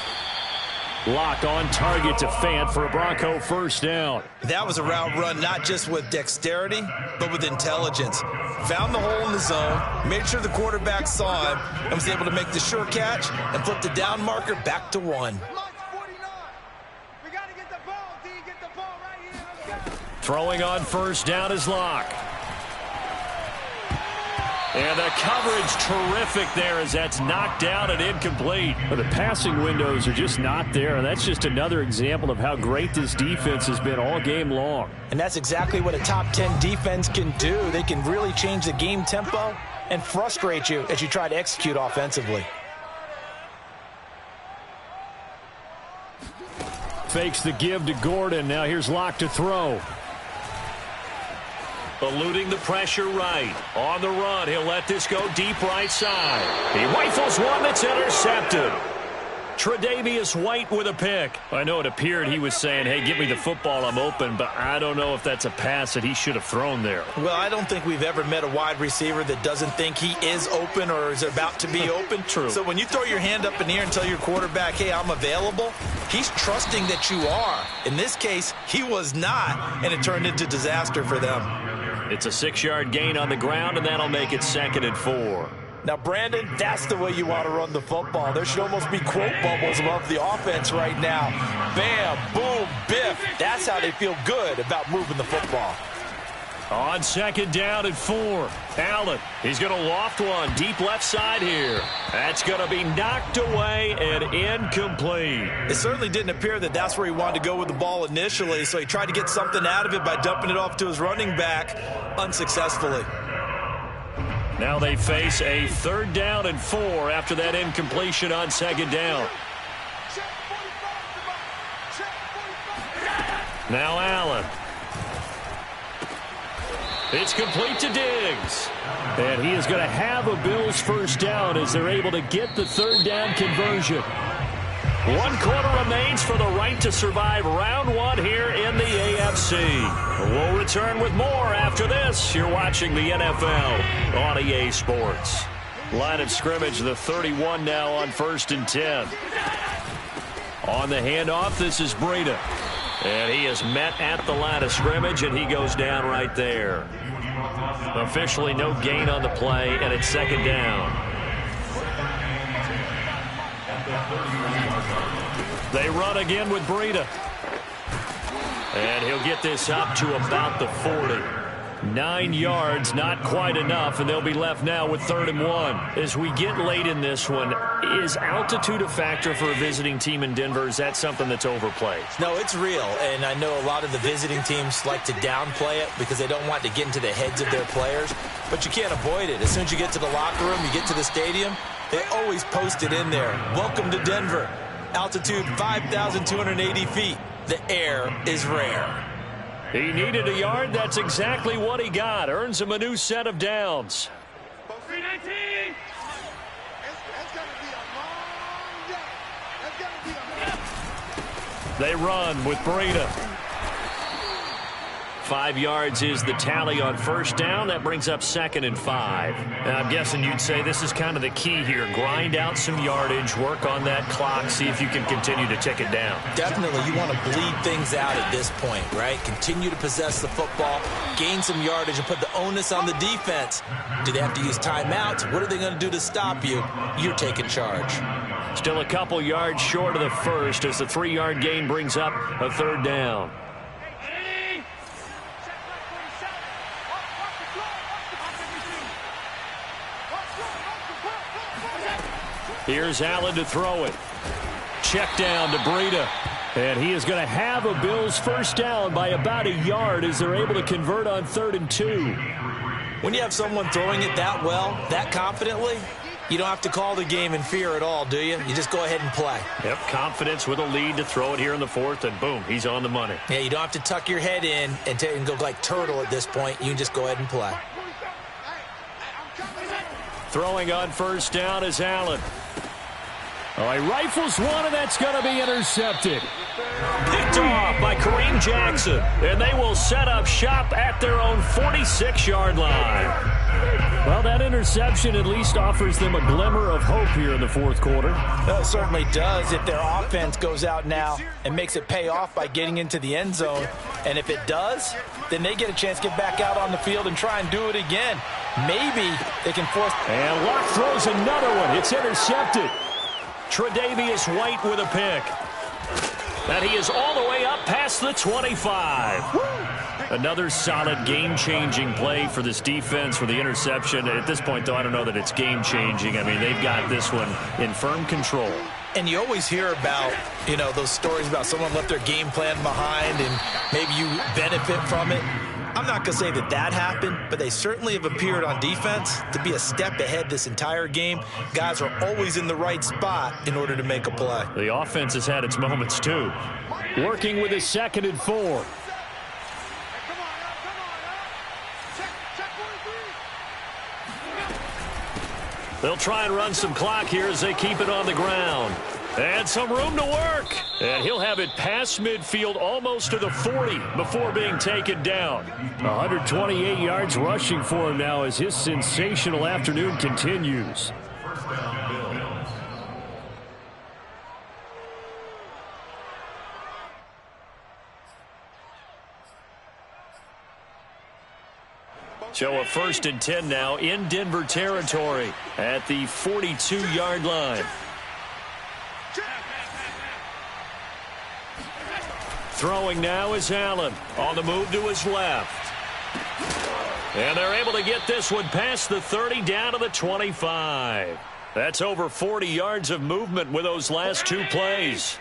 Lock on target to Fant for a Bronco first down. That was a route run not just with dexterity, but with intelligence. Found the hole in the zone, made sure the quarterback saw him, and was able to make the sure catch and flip the down marker back to 1. Throwing on first down is Lock. And the coverage terrific there as that's knocked down and incomplete. But the passing windows are just not there, and that's just another example of how great this defense has been all game long. And that's exactly what a top 10 defense can do. They can really change the game tempo and frustrate you as you try to execute offensively. Fakes the give to Gordon. Now here's Lock to throw. Eluding the pressure right. On the run, he'll let this go deep right side. He rifles one that's intercepted. Tre'Davious White with a pick. I know it appeared he was saying, hey, give me the football, I'm open, but I don't know if that's a pass that he should have thrown there. Well, I don't think we've ever met a wide receiver that doesn't think he is open or is about to be open. True. So when you throw your hand up in the air and tell your quarterback, hey, I'm available, he's trusting that you are. In this case, he was not, and it turned into disaster for them. It's a 6-yard gain on the ground, and that'll make it 2nd and 4. Now, Brandon, that's the way you want to run the football. There should almost be quote bubbles above the offense right now. Bam, boom, biff. That's how they feel good about moving the football. On 2nd down and 4. Allen, he's going to loft one deep left side here. That's going to be knocked away and incomplete. It certainly didn't appear that that's where he wanted to go with the ball initially, so he tried to get something out of it by dumping it off to his running back unsuccessfully. Now they face a 3rd down and 4 after that incompletion on 2nd down. Now Allen. It's complete to Diggs. And he is going to have a Bills first down as they're able to get the 3rd down conversion. 1 quarter remains for the right to survive round 1 here in the AFC. We'll return with more after this. You're watching the NFL on EA Sports. Line of scrimmage, the 31 now on 1st and 10. On the handoff, this is Breida. And he is met at the line of scrimmage, and he goes down right there. Officially no gain on the play, and it's 2nd down. They run again with Breida. And he'll get this up to about the 40. 9 yards, not quite enough, and they'll be left now with 3rd and 1. As we get late in this one, is altitude a factor for a visiting team in Denver? Is that something that's overplayed? No, it's real, and I know a lot of the visiting teams like to downplay it because they don't want to get into the heads of their players, but you can't avoid it. As soon as you get to the locker room, you get to the stadium, they always post it in there. Welcome to Denver. Altitude 5,280 feet. The air is rare. He needed a yard. That's exactly what he got. Earns him a new set of downs. They run with Breida. 5 yards is the tally on 1st down. That brings up 2nd and 5. And I'm guessing you'd say this is kind of the key here. Grind out some yardage, work on that clock, see if you can continue to tick it down. Definitely. You want to bleed things out at this point, right? Continue to possess the football, gain some yardage, and put the onus on the defense. Do they have to use timeouts? What are they going to do to stop you? You're taking charge. Still a couple yards short of the first as the 3-yard gain brings up a 3rd down. Here's Allen to throw it. Check down to Breida. And he is going to have a Bills first down by about a yard as they're able to convert on 3rd and 2. When you have someone throwing it that well, that confidently, you don't have to call the game in fear at all, do you? You just go ahead and play. Yep, confidence with a lead to throw it here in the 4th, and boom, he's on the money. Yeah, you don't have to tuck your head in and go like turtle at this point. You can just go ahead and play. Throwing on first down is Allen. Oh, he rifles one, and that's going to be intercepted. Picked off by Kareem Jackson, and they will set up shop at their own 46-yard line. Well, that interception at least offers them a glimmer of hope here in the 4th quarter. Well, it certainly does if their offense goes out now and makes it pay off by getting into the end zone. And if it does, then they get a chance to get back out on the field and try and do it again. Maybe they can force. And Locke throws another one. It's intercepted. Tre'Davious White with a pick. And he is all the way up past the 25. Another solid game-changing play for this defense for the interception. At this point, though, I don't know that it's game-changing. I mean, they've got this one in firm control. And you always hear about, those stories about someone left their game plan behind and maybe you benefit from it. I'm not going to say that happened, but they certainly have appeared on defense to be a step ahead this entire game. Guys are always in the right spot in order to make a play. The offense has had its moments, too. Working with a 2nd and 4. They'll try and run some clock here as they keep it on the ground. And some room to work. And he'll have it past midfield almost to the 40 before being taken down. 128 yards rushing for him now as his sensational afternoon continues. So a 1st and 10 now in Denver territory at the 42-yard line. Throwing now is Allen on the move to his left. And they're able to get this one past the 30 down to the 25. That's over 40 yards of movement with those last 2 plays.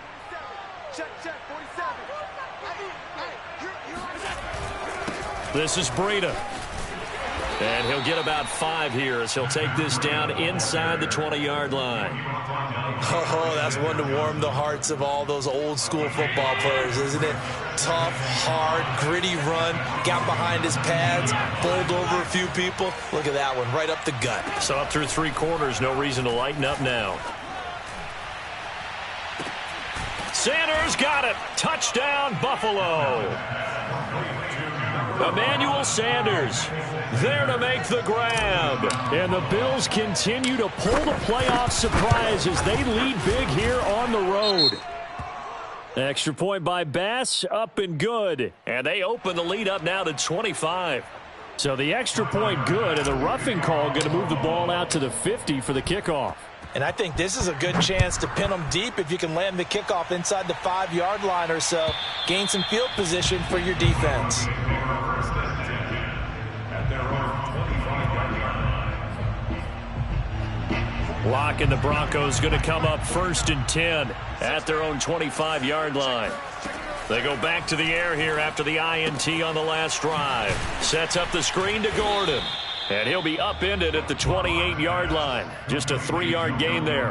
This is Breida. And he'll get about 5 here as he'll take this down inside the 20-yard line. Oh, that's one to warm the hearts of all those old school football players, isn't it? Tough, hard, gritty run, got behind his pads, bowled over a few people. Look at that one, right up the gut. So up through 3 quarters, no reason to lighten up now. Sanders got it. Touchdown, Buffalo. Emmanuel Sanders there to make the grab. And the Bills continue to pull the playoff surprise as they lead big here on the road. Extra point by Bass, up and good. And they open the lead up now to 25. So the extra point good, and the roughing call going to move the ball out to the 50 for the kickoff. And I think this is a good chance to pin them deep if you can land the kickoff inside the 5-yard line or so. Gain some field position for your defense. Locke and the Broncos going to come up 1st and 10 at their own 25-yard line. They go back to the air here after the INT on the last drive. Sets up the screen to Gordon. And he'll be upended at the 28-yard line. Just a 3-yard gain there.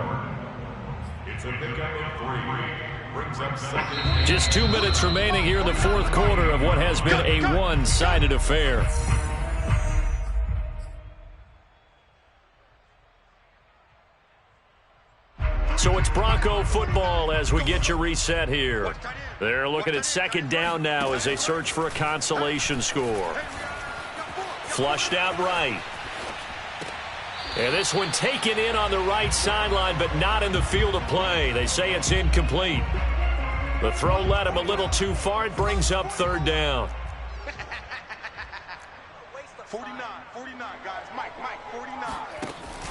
It's a pickup of 3. Brings up 2nd. Just 2 minutes remaining here in the 4th quarter of what has been a one-sided affair. So it's Bronco football as we get you reset here. They're looking at 2nd down now as they search for a consolation score. Flushed out right. And this one taken in on the right sideline, but not in the field of play. They say it's incomplete. The throw led him a little too far. It brings up 3rd down. 49, guys. Mike, 49.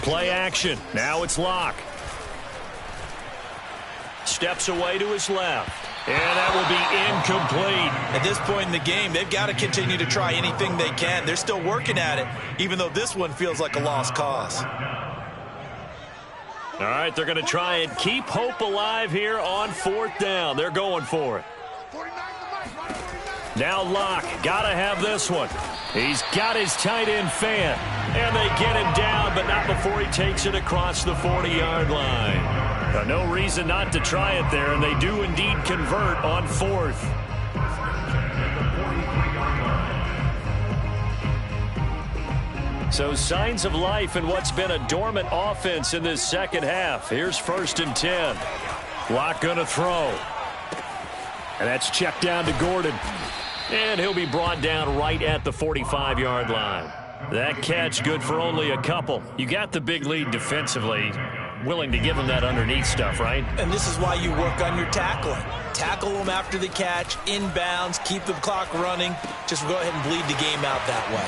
Play action. Now it's Locke. Steps away to his left. And that will be incomplete. At this point in the game, they've got to continue to try anything they can. They're still working at it, even though this one feels like a lost cause. All right, they're going to try and keep hope alive here on 4th down. They're going for it. Now Locke, got to have this one. He's got his tight end fan. And they get him down, but not before he takes it across the 40-yard line. No reason not to try it there, and they do indeed convert on 4th. So signs of life in what's been a dormant offense in this second half. Here's 1st and 10. Locke going to throw. And that's checked down to Gordon. And he'll be brought down right at the 45-yard line. That catch good for only a couple. You got the big lead defensively. Willing to give him that underneath stuff, right? And this is why you work on your tackling. Tackle them after the catch, inbounds, keep the clock running. Just go ahead and bleed the game out that way.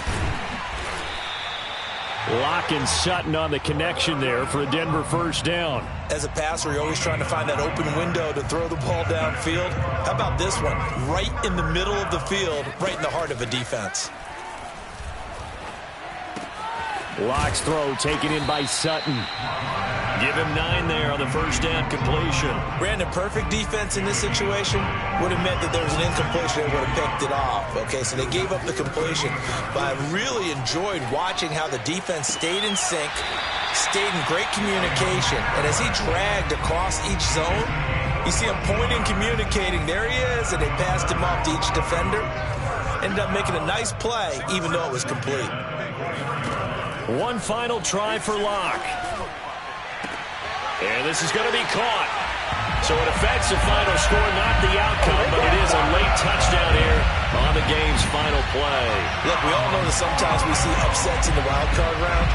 Locke and Sutton on the connection there for a Denver 1st down. As a passer, you're always trying to find that open window to throw the ball downfield. How about this one? Right in the middle of the field, right in the heart of a defense. Locke's throw taken in by Sutton. Give him 9 there on the 1st down completion. Brandon, perfect defense in this situation would have meant that there was an incompletion and would have picked it off. Okay, so they gave up the completion. But I really enjoyed watching how the defense stayed in sync, stayed in great communication. And as he dragged across each zone, you see him pointing, communicating. There he is, and they passed him off to each defender. Ended up making a nice play, even though it was complete. One final try for Locke. And this is going to be caught. So it affects the final score, not the outcome, but it is a late touchdown here on the game's final play. Look, we all know that sometimes we see upsets in the wild card round,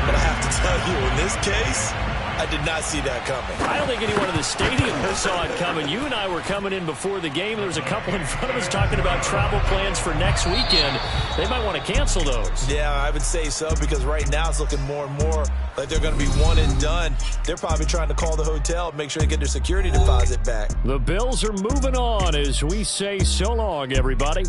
but I have to tell you, in this case, I did not see that coming. I don't think anyone in the stadium saw it coming. You and I were coming in before the game. There was a couple in front of us talking about travel plans for next weekend. They might want to cancel those. Yeah, I would say so, because right now it's looking more and more like they're going to be one and done. They're probably trying to call the hotel, make sure they get their security deposit back. The Bills are moving on as we say so long, everybody.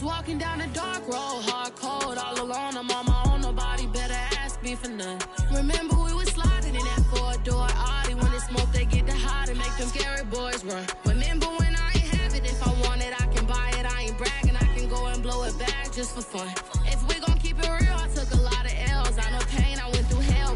Walking down a dark road, hard cold, all alone. I'm on my own, nobody better ask me for none. Remember we was sliding in that four-door Audi. When it's smoke, they get the hot and make them scary boys run. Remember when I ain't have it, if I want it, I can buy it. I ain't bragging, I can go and blow it back just for fun. If we gon' keep it real, I took a lot of L's. I know pain, I went through hell.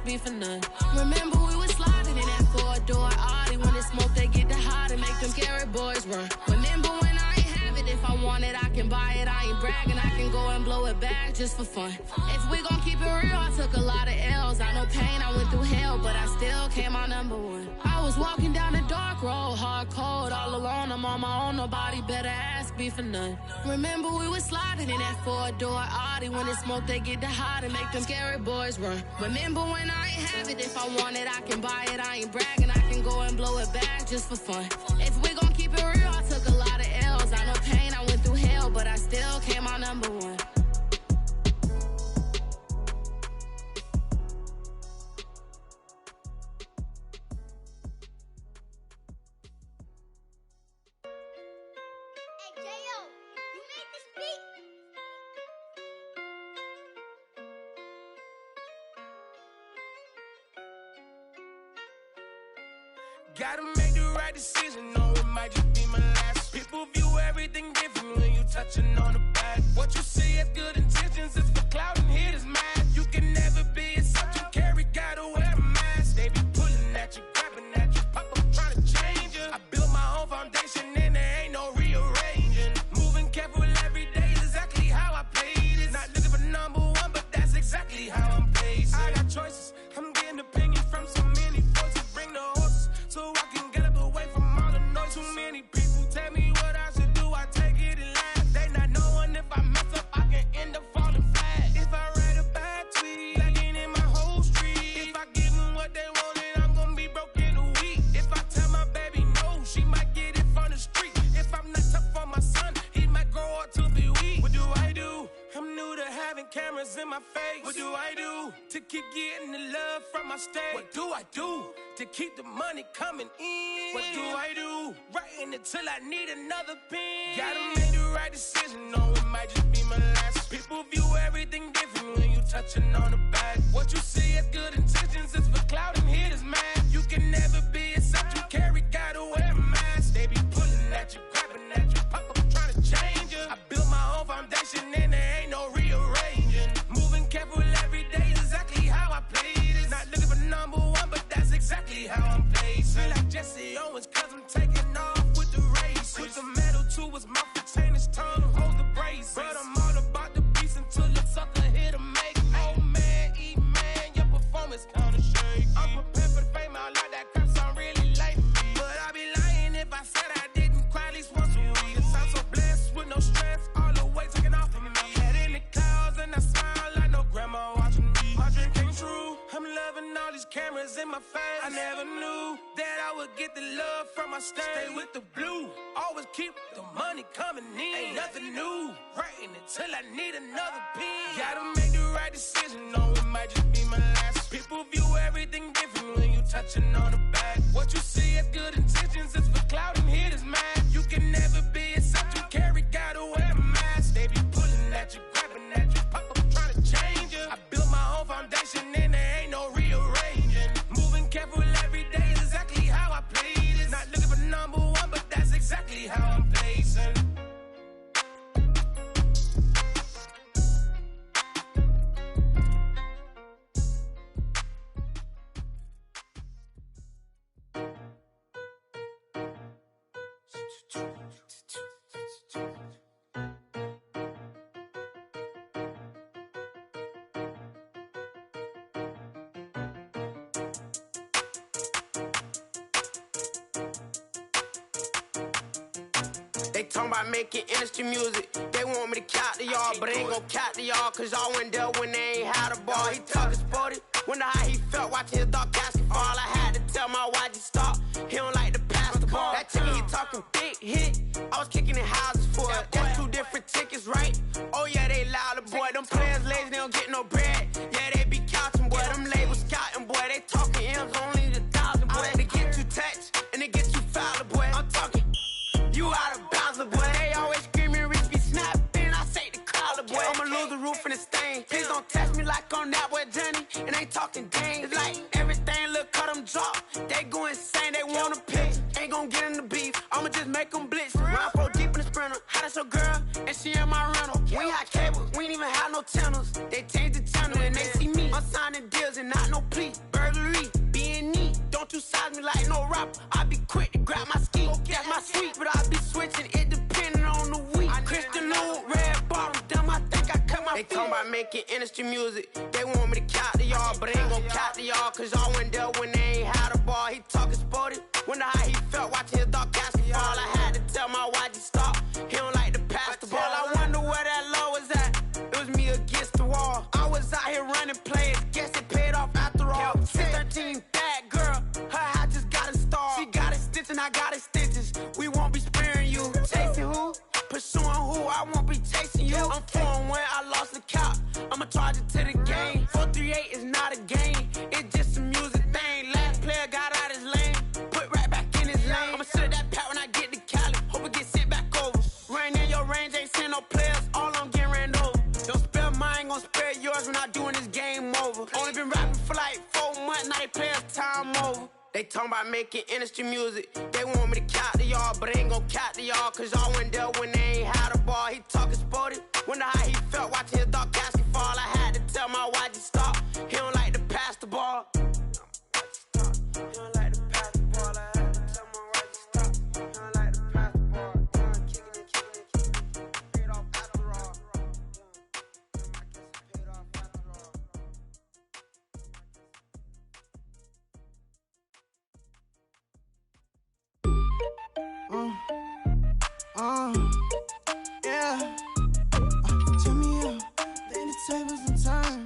be for none. Remember we was sliding in that four-door Audi. When it smoke, they get the hot and make them carry boys run. Remember when I ain't have it, if I want it, I can buy it. I ain't bragging, I can go and blow it back just for fun. If we gon' keep it real, I took a lot of L's. I know pain, I went through hell, but I still came out number one. I was walking down the dark road, hard cold, all alone. I'm on my own, nobody better ask me for none. Remember we was sliding in that four-door Audi. When it smoke, they get the hot and make them scary boys run. Remember when I ain't have it, if I want it, I can buy it. I ain't bragging, I can go and blow it back just for fun. If we gon' keep it real, I took a lot of L's. I know pain, I went through hell, but I still came out number one. Gotta make the right decision, no, it might just be my last. People view everything different when you touching on the back. What you say is good intentions, it's for clout and haters mad. You can never be a subject you carry, gotta wear a mask. They be pulling at you, grabbing at you, pop up trying to change you. I built my own foundation and there ain't no rearranging. Moving careful every day is exactly how I play this. Not looking for number one, but that's exactly how I'm pacing. I got choices, I'm getting opinions from so many voices. Bring the horses so I can get up away from all the noise. Too many people tell me what I should do, I take it in line. They not knowing if I mess up, I can end up falling flat. If I write a bad tweet, lagging in my whole street. If I give them what they wanted, I'm gonna be broke in a week. If I tell my baby no, she might get it from the street. If I'm not tough for my son, he might grow up to be weak. What do I do? I'm new to having cameras in my face. What do I do to keep getting the love from my state? What do I do to keep the money coming in? What do I do? Writing it till I need another pen. Gotta make the right decision, no, it might just be my last. People view everything different when you touching on the back. What you see is good intentions, it's for clout and haters mad. You can never be a subject you carry, gotta wear a mask. They be pulling at you, grabbing at you, pop up trying to change you. I built my own foundation and there ain't no rearranging. Moving careful every day is exactly how I play this. Not looking for number one, but that's exactly how I'm placed. Feel like Jesse Owens, cause I'm taking off with the race. Put the metal to his mouth, retain his tongue, hold the brace. But I'm all about the beast until the sucker hit a make. Oh man, man, your performance kinda shaky. I'm prepared for the fame, I like that crap sound really like me. But I'd be lying if I said I didn't cry at least once a week. Cause I'm so blessed with no stress, all the weight taken off of me. Head in the clouds and I smile like no grandma watching me. My dream came true, I'm loving all these cameras in my face. I never knew that I would get the love from my state. Stay with the blue, always keep the money coming in. Ain't nothing new, writing it till I need another pen. Gotta make the right decision, no, it might just be my last. People view everything different when you touching on the back. What you see is good intentions, it's for clout and haters mad. You can never be a subject you carry, gotta wear a mask. They be pulling at you, grabbing at you, pop up trying to change you. I built my own foundation and there ain't no rearranging. Moving careful every day is exactly how I play this. Not looking for number one, but that's exactly how I'm placing. They talking about making industry music. They want me to count to y'all, but I ain't gon' count to y'all, cause y'all went there when they ain't had a ball. He talking sporty, wonder how he felt watching his dog casket fall. I had to tell my YG stop, he don't like to pass the ball. That chicken, he talking big hit, I was kicking in houses for it. That's two different tickets, right? Oh yeah, they louder, boy. Them players lazy, they don't get no bread. Yeah, they be counting, boy. Them labels scouting, boy. They talking M's only the 1,000, boy. They get you touched, and they get you fouled, boy. I'm talking, you out of bounds, boy. They always screaming, Rich be snapping. I say the collar, boy. I'ma lose the roof in the stain. Please don't test me like I'm that boy Johnny. And ain't talking dang. It's like everything look cut them drop. They go insane, they want a pitch. Ain't gon' get in the beef. I'ma just make them blitz. Ride 4 deep in the Sprinter. How that's your girl? And she in my rental. We ain't had cables, we ain't even had no channels. They changed the channel and they see me. I'm signing deals and not no no plea. Burglary, being neat. Don't you size me like no rapper. I be quick to grab my ski. That's my sweet, but I be switching it depending on the week. Christian Lou, red bottoms, damn, I think I cut my feet. They talking about making industry music. They want me to count to y'all, but I ain't gon' count to y'all, cause y'all went there when they ain't had a ball. He talking sporty. Wonder how he felt watching his dog catch the ball. I had to tell my YG stop. He don't like to pass the ball. I wonder where that low was at. It was me against the wall. I was out here running plays. Guess it paid off after all. 613, bad girl. Her hat just got a star. She got a stitch and I got a stitches. We won't be sparing you. Chasing who? Pursuing who? I won't be chasing you. I'm 4-1, I lost the count. I'ma charge it to the game. 438 is not a game. It's just a music thing. Last player got out his lane. Put right back in his lane. I'ma sit that pat when I get to Cali. Hope it get sent back over. Rain in your range, ain't send no players. All I'm getting ran over. Don't spare mine, gon' spare yours when I doing this game over. Only been rapping for like 4 months, now they play us time over. They talking about making industry music. They want me to count to y'all, but I ain't gon' count to y'all, cause y'all went there when they ain't had a ball. He talking sporty. Wonder how he felt watching his dog catch the fall. I had to tell my YG stop. He don't like to pass the ball. He don't like to pass the ball. I had to tell my YG stop. He don't like to pass the ball. Kicking it. Paid off after all. Paid off after all. Yeah. Turn me up, then the tables and turn.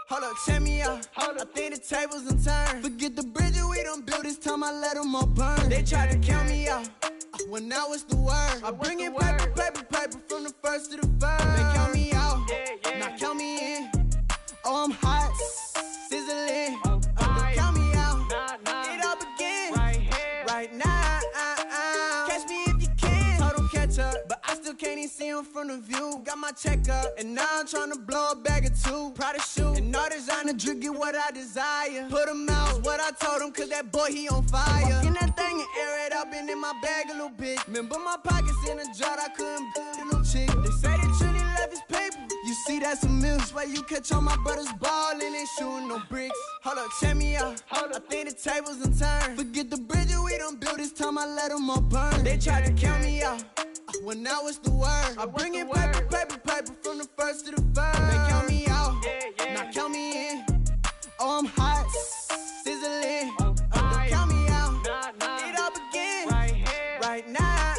Hold up, check me out. I think the tables and turn. Forget the bridges we done built, this time I let them all burn. They tried to count me out, well now it's the word. I bring in paper from the first to the third. They count me out, now count me in. Oh, I'm hot, sizzling. Don't count me out, it all begin right now. Catch me if you can. Total catch up, but I still can't even see him from the view. Got my check up, and now I'm trying to blow a bag or two. Proud of shoe, and all designer drip, get what I desire. Put him out, is what I told him, cause that boy, he on fire. Walk in that thing and air it up, and in my bag a little bit. Remember my pockets in a jar, I couldn't build a little chick. They say that Trinity left his paper. You see, that's a miss. Why you catch all my brothers ballin' and shooting no bricks. Hold up, check me out. I think the tables and turn. Forget the bridges we done built, this time I let them all burn. They tried to count me out, well now it's the word. I bring in paper from the first to the third. They count me out, now count me in. Oh, I'm hot, sizzling. Don't count me out, it all begin right now.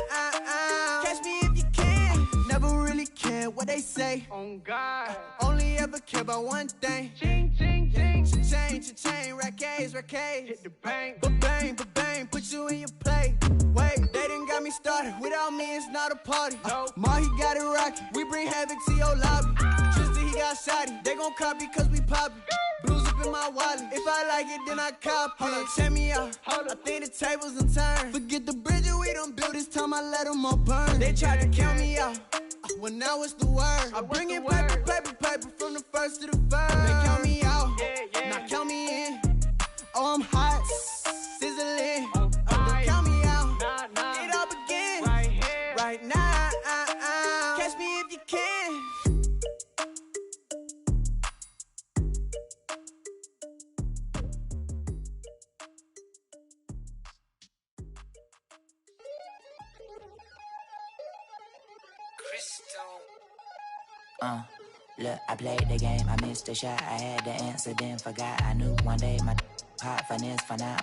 Catch me if you can. Never really care what they say. On God, only ever care about one thing. ching, ching, ching. Cha-chain, rack A's. Hit the bank. Ba-bang, put you in your play. Wait, they done got me started. Without me, it's not a party. Mahi got it rockin'. We bring havoc to your lobby. Tristan, he got shotty. They gon' copy cause we poppin'. Blues up in my wallet. If I like it, then I cop it. Hold up, check me out. I think the tables and turn. Forget the bridges we done built, this time I let them all burn. They tried to count me out, well now it's the word. I bring in paper from the first to the third. They count me out, now count me in. Oh, I'm hot, sizzling. Don't count me out, it all begin right now. Catch me if you can. Look, I played the game, I missed the shot. I had the answer, then forgot. I knew one day my hot finesse, finite,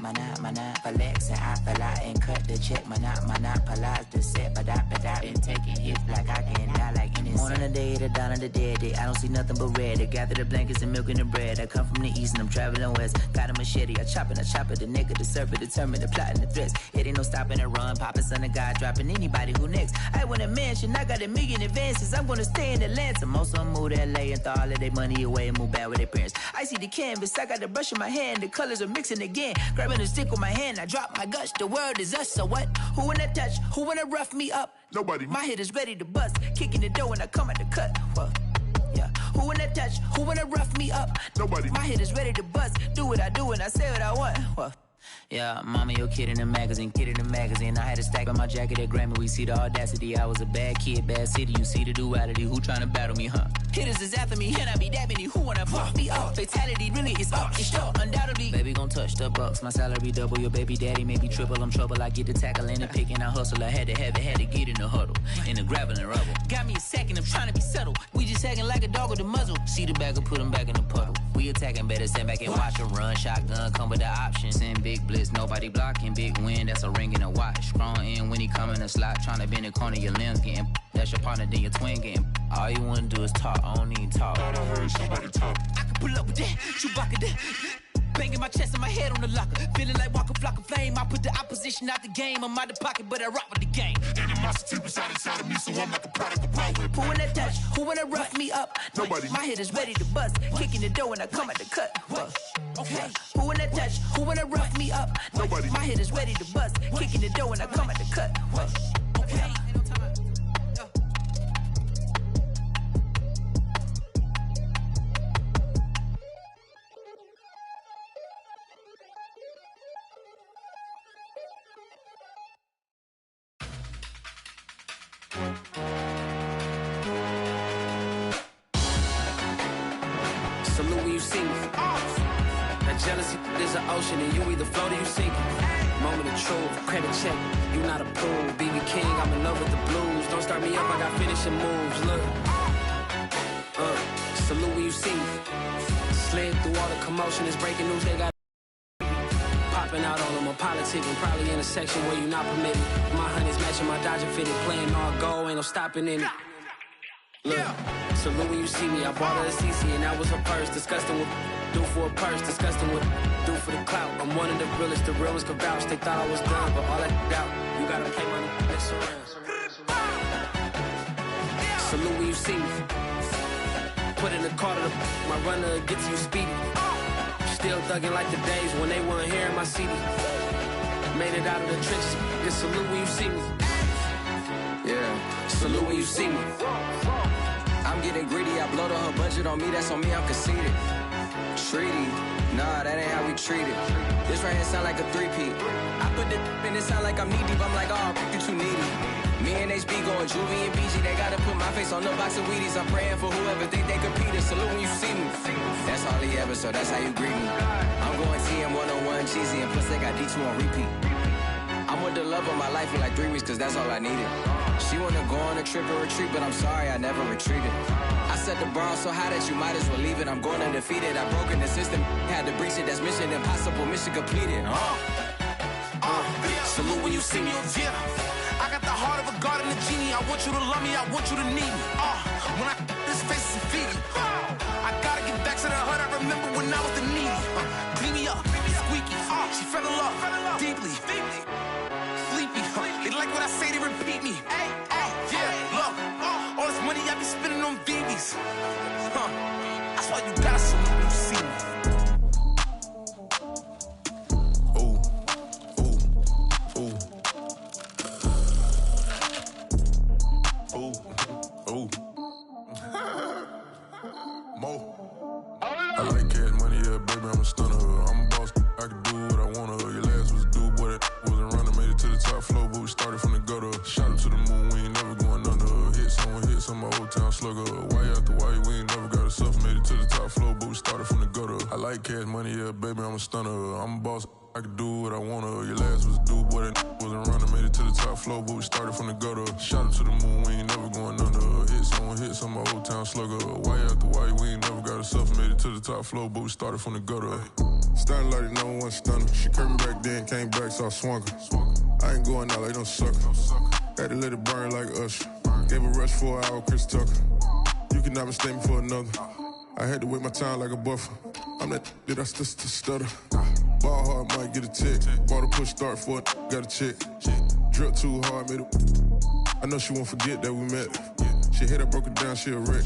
flex, and I fell out and cut the check. Monopolize the set, but I been taking hits like I can die like any morning of the day, the dawn of the dead day. I don't see nothing but red. I gather the blankets and milk and the bread. I come from the east and I'm traveling west. Got a machete, I chop it, the neck of the serpent, determined the plot and the threats. It ain't no stopping and run, popping son of God, dropping anybody who next. I want a mansion, I got 1 million advances. I'm gonna stay in Atlanta. Most of them move to LA and throw all of their money away and move back with their parents. I see the canvas, I got the brush in my hand, the colors are mixing again. Grabbing a stick with my hand, I drop my guts. The world is us, so what? Who wanna touch? Who wanna rough me up? Nobody. My head is ready to bust, kicking the door when I come at the cut. Well, yeah. Who wanna touch? Who wanna rough me up? Nobody. My head is ready to bust. Do what I do and I say what I want. Well, Yeah, mama, your kid in the magazine, I had a stack on my jacket at Grammy. We see the audacity. I was a bad kid, bad city. You see the duality. Who tryna battle me, huh? Hitters is after me, and I be that many. Who wanna fuck me up? Fatality really is up. It's sure, undoubtedly. Baby gon' touch the bucks. My salary double. Your baby daddy maybe triple. I'm trouble. I get the tackling and picking. I hustle. I had to have it. Had to get in the huddle. In the gravel and rubble. Got me a second. I'm trying to be settled. We just acting like a dog with a muzzle. See the bag and put him back in the puddle. We attacking. Better stand back and watch her run. Shotgun come with the option. Send big blitz. Nobody blocking. Big win. That's a ring and a watch. Strong in when he come in the slot. Trying to bend the corner. Your limbs getting. That's your partner. Then your twin getting. All you wanna do is talk. I don't need talk. I heard somebody talk. I can pull up with that. Chewbacca that. Banging my chest and my head on the locker. Feeling like Walker Flock of Flame. I put the opposition out the game. I'm out the pocket, but I rock with the game. Animosity beside inside of me, so I'm like a product of power. Who wanna touch? Who wanna rough me up? Nobody. My head is ready to bust. Kicking the door when I come at the cut. Okay. Who wanna touch? Who wanna rough me up? Nobody. My head is ready to bust. Kicking the door when I come at the cut. Okay. Salute when you see me. That jealousy is an ocean and you either float or you sink. Moment of truth, credit check, you not approved. BB King, I'm in love with the blues. Don't start me up, I got finishing moves. Look, salute when you see me. Slid through all the commotion, it's breaking news. They got popping out on them, I'm politicking. Probably in a section where you not permitted. My honey's matching my Dodger fitted, playing all go, ain't no stopping in it. Look, salute when you see me. I bought her a CC and that was her purse. Disgusting with do for a purse. Disgusting with do for the clout. I'm one of the realest. The real ones could vouch. They thought I was done, but all that out. You gotta play money. Salute when you see me. Put in the car to my runner gets you speedy. Still thugging like the days when they weren't here in my CD. Made it out of the trenches. Just salute when you see me. Yeah, salute when you see me. I'm getting greedy, I blowed up her budget on me, that's on me, I'm conceited. Treaty, nah, that ain't how we treat it. This right here sound like a three-peat. I put the in it sound like I'm knee-deep, I'm like, oh, you too needy. Me and HB going Juvie and BG, they gotta put my face on the box of Wheaties. I'm praying for whoever think they competed, salute when you see me. That's all he ever, so that's how you greet me. I'm going TM 101 cheesy, and plus they got D2 on repeat. I'm with the love of my life for like 3 weeks, cause that's all I needed. She wanna go on a trip or retreat, but I'm sorry, I never retreated. I set the bar so high that you might as well leave it. I'm going undefeated, I've broken the system. Had to breach it, that's mission impossible, mission completed. Salute when you see me, yeah. I got the heart of a god and a genie. I want you to love me, I want you to need me. When I this face is feedy. I gotta get back to the hood, I remember when I was the needy. Clean me up, squeaky. She fell in love, deeply. Sleepy, they like what I say, they repeat me. Yeah, look, all this money I be spending on BBs. That's why you gotta salute when you see me. I like cash money, yeah, baby, I'm a stunner. I'm a boss, I can do what I wanna. Your last was a dude, boy, that wasn't running. Made it to the top floor, but we started from the gutter. Shot up to the moon, we ain't never going under. Hit some old town slugger. Why after why, we ain't never got a suffer. Made it to the top floor, but we started from the gutter. I like cash money, yeah, baby, I'm a stunner. I'm a boss, I can do what I wanna. Your last was a dude, boy, that wasn't running. Made it to the top floor, but we started from the gutter. Shot up to the moon, we ain't never going under. Hit some old town slugger. Why after why, we ain't never got a suffer. Made it to the top floor, but we started from the gutter. Starting like no one stunner. She curved me back then, came back, so I swung her. I ain't going out like no sucker. Had to let it burn like Usher. Gave a rush for an hour, Chris Tucker. You cannot mistake me for another. I had to wait my time like a buffer. I'm that I stutter. Ball hard, might get a tick. Bought a push start for it, got a chick. Drip too hard, made it. I know she won't forget that we met. She hit, I broke it down, she a wreck.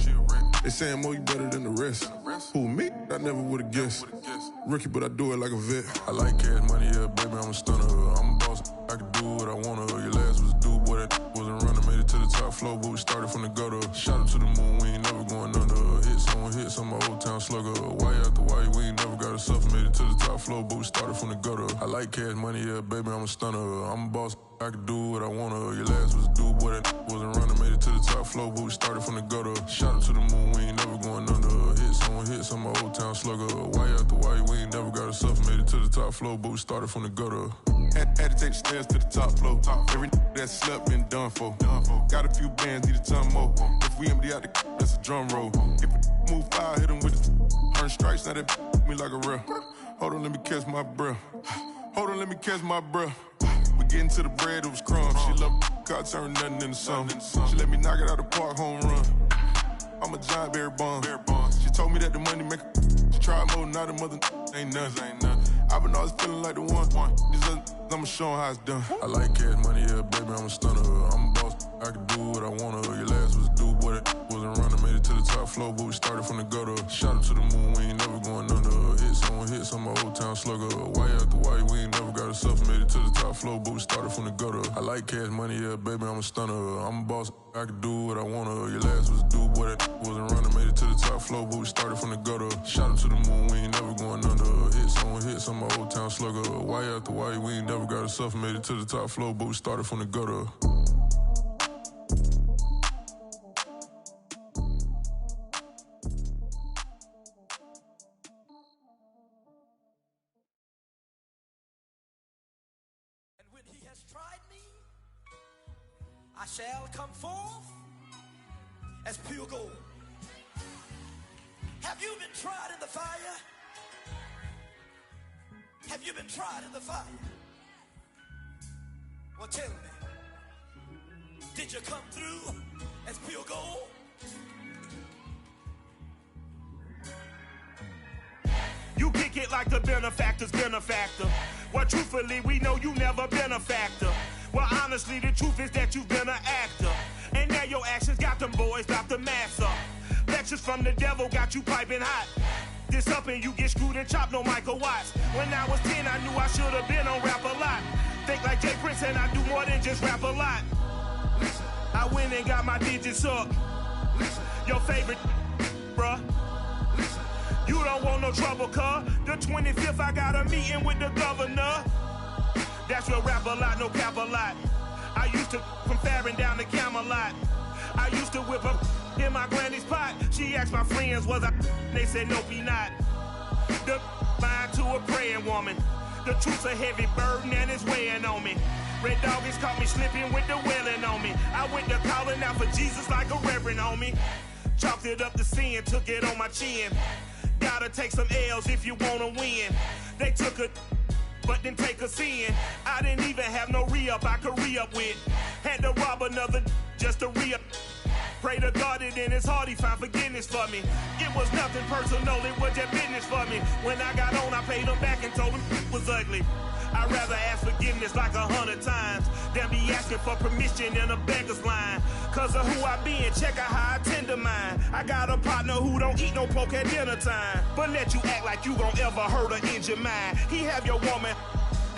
They saying, Mo, you better than the rest. Who, me? I never would've guessed. Rookie, but I do it like a vet. I like cash money, yeah, baby, I'm a stunner. I'm a boss, I can do what I wanna. Your last was a dude, boy, that wasn't running. Made it to the top floor, but we started from the gutter. Shot up to the moon, we ain't never going under. Hit some old town slugger. Why after why, we ain't never got got herself made it to the top floor, but we started from the gutter. I like cash money, yeah, baby, I'm a stunner. I'm a boss, I can do what I wanna. Your last was a dude, boy, that wasn't running. Made it to the top floor, but we started from the gutter. Shout out to the moon, we ain't never going under. Hits on my old town slugger. Why after why, we ain't never got herself made it to the top floor, but we started from the gutter. Had to take the stairs to the top floor. Every that slept been done for. Got a few bands, need a ton more. If we empty out the that's a drum roll. If we move fire, hit them with the earn strikes, now that me like a real. Hold on, let me catch my breath. Hold on, let me catch my breath. We getting to the bread, it was crumbs. She love car, turn nothing into something. She let me knock it out the park, home run. I'm a giant Barry Bonds. She told me that the money make she try more, not a mother ain't nothing. I've been always feeling like the one. These other I'ma show 'em how it's done. I like cash money, yeah, baby, I'm a stunner. I'm a boss, I can do what I wanna. Your last was a dude, boy, that wasn't running. Made it to the top floor, but we started from the gutter. Shout out to the moon, we ain't never going under. Hits on my old town slugger. Why after why, we ain't never got herself made it to the top floor, but we started from the gutter. I like cash money, yeah, baby, I'm a stunner. I'm a boss, I can do what I wanna. Your last was a dude, boy, that wasn't running. Made it to the top floor, but we started from the gutter. Shout out to the moon, we ain't never going under. Hits on my old town slugger. Why after why, we ain't never got herself made it to the top floor, but we started from the gutter. I shall come forth as pure gold. Have you been tried in the fire? Have you been tried in the fire? Well, tell me, did you come through as pure gold? You kick it like the benefactor's benefactor. Well, truthfully, we know you never been a factor. Well, honestly, the truth is that you've been an actor. And now your actions got them boys about to mass up. Lectures from the devil got you piping hot. This up and you get screwed and chopped, no Michael Watts. When I was 10, I knew I should have been on Rap a Lot. Think like Jay Prince and I do more than just rap a lot. Listen. I went and got my digits up. Listen. Your favorite, bruh. Listen. You don't want no trouble, cuz. The 25th, I got a meeting with the governor. That's your Rap a Lot, no cap a lot. I used to from Farron down to Camelot. I used to whip up in my granny's pot. She asked my friends, was I? They said, nope, he not. The mind to a praying woman. The truth's a heavy burden and it's weighing on me. Red Doggies caught me slipping with the wailing on me. I went to calling out for Jesus like a reverend on me. Chalked it up to sin, took it on my chin. Gotta take some L's if you wanna win. They took a but then take a sin. I didn't even have no re-up I could re-up with. Had to rob another just to re-up. Pray to God that in his heart he found forgiveness for me. It was nothing personal, it was just business for me. When I got on, I paid him back and told him it was ugly. I'd rather ask forgiveness like 100 times than be asking for permission in a beggar's line. Cause of who I be and check out how I tend to mine. I got a partner who don't eat no pork at dinner time, but let you act like you gon' ever hurt or injure mine. He have your woman,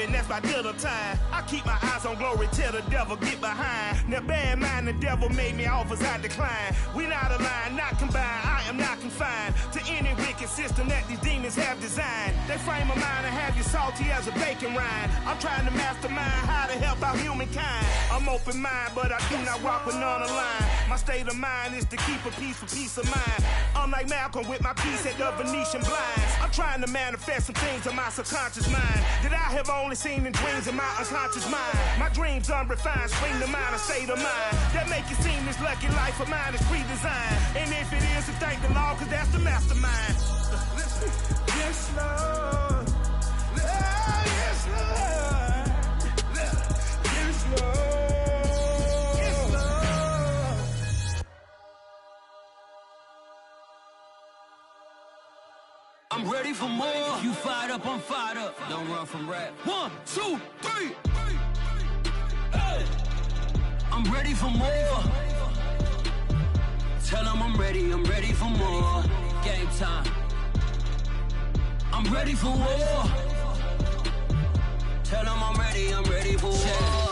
and that's by dinner time. I keep my eyes on glory till the devil get behind. Now bear in mind the devil made me offers I decline. We not aligned, not combined, I am not confined to any wicked system that these demons have designed. They frame a mind and have you salty as a bacon rind. I'm trying to mastermind how to help out humankind. I'm open mind, but I do not walk with none line. My state of mind is to keep a peace for peace of mind. I'm like Malcolm with my piece at the Venetian blinds. I'm trying to manifest some things in my subconscious mind that I have only seen in dreams in my unconscious mind. My dreams unrefined, spring to mind, a state of mind that make it seem this lucky life of mine is pre-designed. And if it is, then thank the Lord, cause that's the mastermind. Yes, Lord. Yes, Lord. Yes, Lord. Yes, Lord. I'm ready for more. You fired up, I'm fired up. Don't run from rap. 1, 2, 3. Hey. I'm ready for more. Tell them I'm ready for more. Game time. I'm ready for war. Tell them I'm ready for war.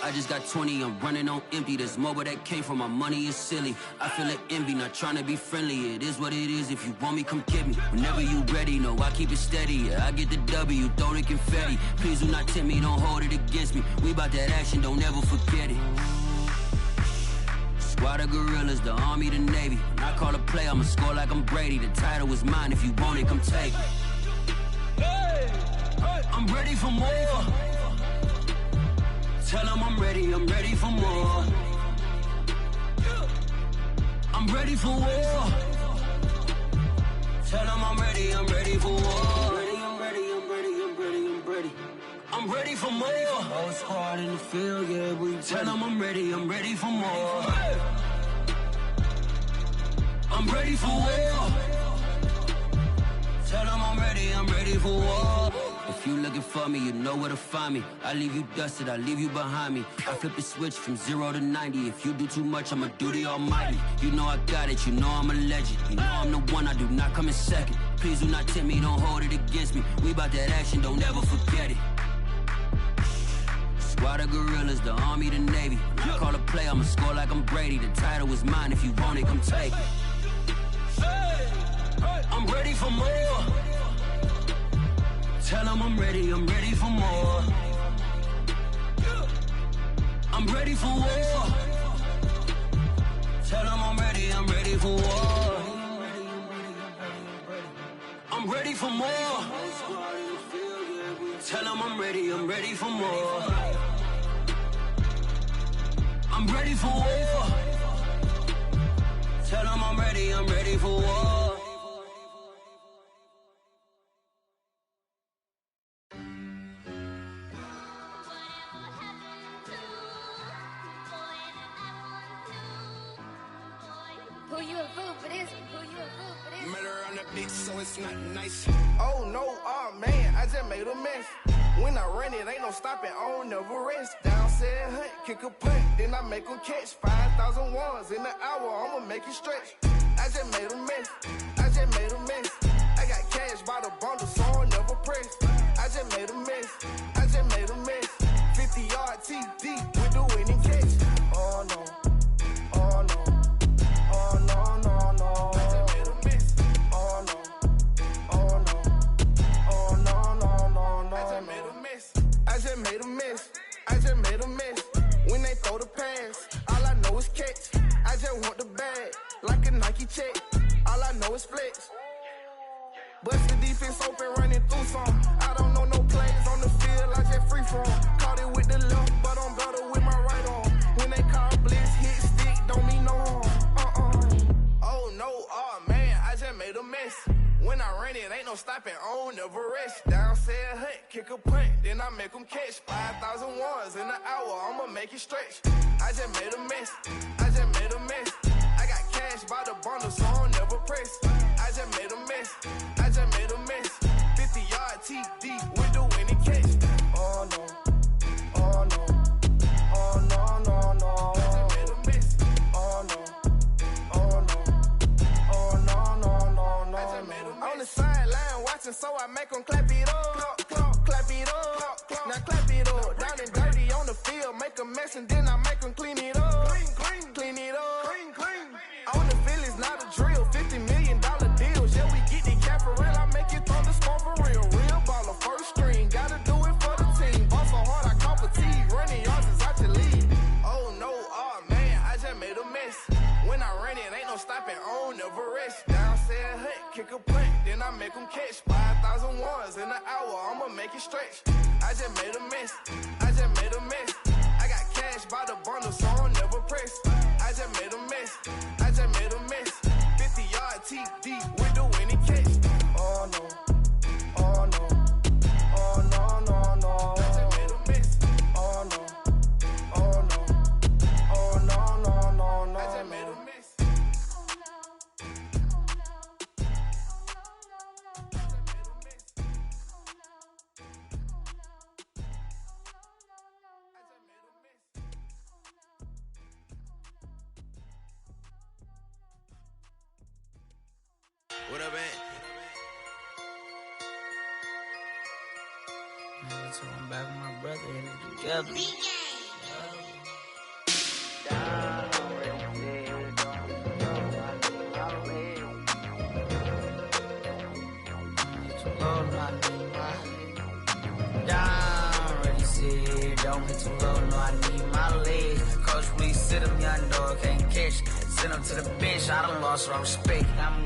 I I just got 20, I'm running on empty. There's more where that came from, my money is silly. I feel it envy, not trying to be friendly. It is what it is, if you want me, come get me. Whenever you ready, no, I keep it steady. Yeah, I get the W, throw the confetti. Please do not tempt me, don't hold it against me. We bout that action, don't ever forget it. Squad of gorillas, the Army, the Navy. When I call a play, I'ma score like I'm Brady. The title is mine, if you want it, come take it. I'm ready for more. Tell them I'm ready for more. I'm ready for war. Tell them I'm ready for war. I'm ready for more. Whole squad in the field, yeah, we tell them I'm ready for more. I'm ready for war. Tell them I'm ready for war. If you looking for me, you know where to find me. I leave you dusted, I leave you behind me. I flip the switch from 0 to 90. If you do too much, I'ma do the almighty. You know I got it, you know I'm a legend. You know I'm the one, I do not come in second. Please do not tempt me, don't hold it against me. We bout that action, don't ever forget it. Squad of gorillas, the Army, the Navy. When I call a play, I'ma score like I'm Brady. The title is mine, if you want it, come take it. I'm ready for more. Tell them I'm ready for more. I'm ready for war. Tell them I'm ready for war. I'm ready for more. Tell them I'm ready for more. I'm ready for war. Tell them I'm ready for war. Who you a fool for this? Who you a fool for this? Murder on the bitch, so it's not nice. Oh no, oh man, I just made a mess. When I run it, ain't no stopping, I don't never rest. Down said hunt, kick a punt, then I make them catch. 5,000 ones in the hour, I'ma make it stretch. I just made a mess, I just made a mess. I got cash by the bundle, so I never press. I just made a mess, I just made a mess. 50-yard TD with the winning catch. Oh no, oh no, oh no, no, no. I just made a mess, oh no, oh no, oh no, no, no, no. I just made a mess, I just made a mess, I just made a mess. When they throw the pass, all I know is catch. I just want the bag, like a Nike check. All I know is flex. Bust the defense open, running through some. I don't know no plays on the field, I just free from. Caught it with the left, but I'm better with my right arm. When they call blitz, hit stick, don't mean no harm. Oh no, oh man, I just made a mess. When I run it, ain't no stopping, I don't never rest. Down said hunt, kick a punt, then I make them catch. 5,000 ones in the hour, I'ma make it stretch. I just made a mess, I just made a mess. I got cash by the bundle, so I don't never press. I just made a mess, I just made a mess. 50-yard TD with the winning catch. Oh no, oh no, oh no, no, no. I just made a mess, oh no, oh no, oh no, no, no, no. I just made a mess. On the sideline watching, so I make them clap it up. Clap, clap, clap it up. Clap, clap. Now clap it up. Down and dirty on the field, make a mess and then I make them clean it up. Clean, clean, clean it up. Clean, clean. On the field is not a drill, $50 million deals. Yeah, we get the cap for real, I make it thunder storm for real. Real baller, first string, gotta do it for the team. Ball so hard, I call fatigue, running yards is out your league. Oh no, oh man, I just made a mess. When I run it, ain't no stopping, I don't never rest. Down said hunt, kick a punt, then I make them catch. 5,000 ones in the hour, I'ma make it stretch. I just made a mess, I just made a mess. I got cash by the bundle, so I don't never press. I just made a mess, I just made a mess. 50-yard TD with the winning catch. Oh no, oh no, oh no, no, no. I just made a mess. Oh no, oh no, oh no, no, no, no. I just made a mess. What up, man? So I'm back with my brother and together. low, no, I need my down. Ready, sit, don't hit too low, no, I need my legs. Coach, please sit him, young dog, can't catch. Send him to the bench, I done lost all respect. I'm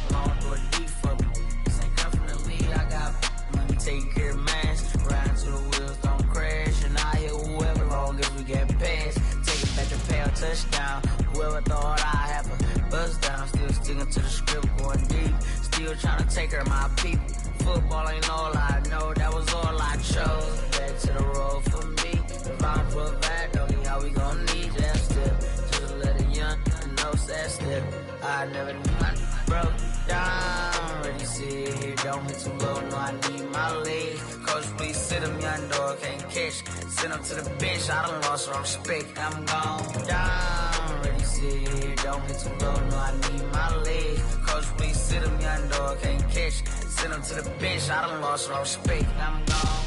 gone through a deep for me. This ain't come from the lead, I got money, take care of mans. Ride till the wheels don't crash, and I hit whoever long as we get past. Take it back to pay a touchdown. Whoever thought I have a buzz down, still sticking to the script, going deep. Still trying to take care of my people. Football ain't all I know, that was all I chose. Back to the road for me. If I'm put back, don't need how we gon' need that step. Just let a young know that step. I never knew my broke down. Ready, sit here, don't hit too low, no, I need my legs. Coach, please sit him, young dog, can't catch. Send him to the bench, I done lost all respect. I'm gone down. Ready, sit here, don't hit too low, no, I need my legs. Coach, please sit him, young dog, can't catch. Send him to the bench, I done lost all respect. I'm gone.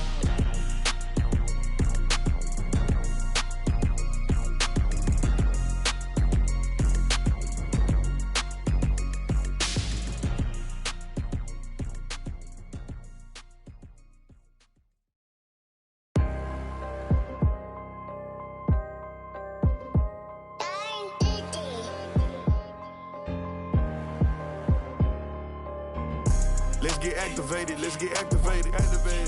Let's get activated, let's get activated.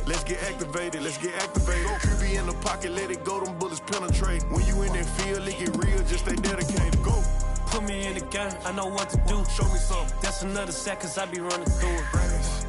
Let's get activated, let's get activated. QB in the pocket, let it go, them bullets penetrate. When you in that field, it get real, just stay dedicated. Go. Put me in the game, I know what to do. Show me something. That's another sack, cause I be running through it.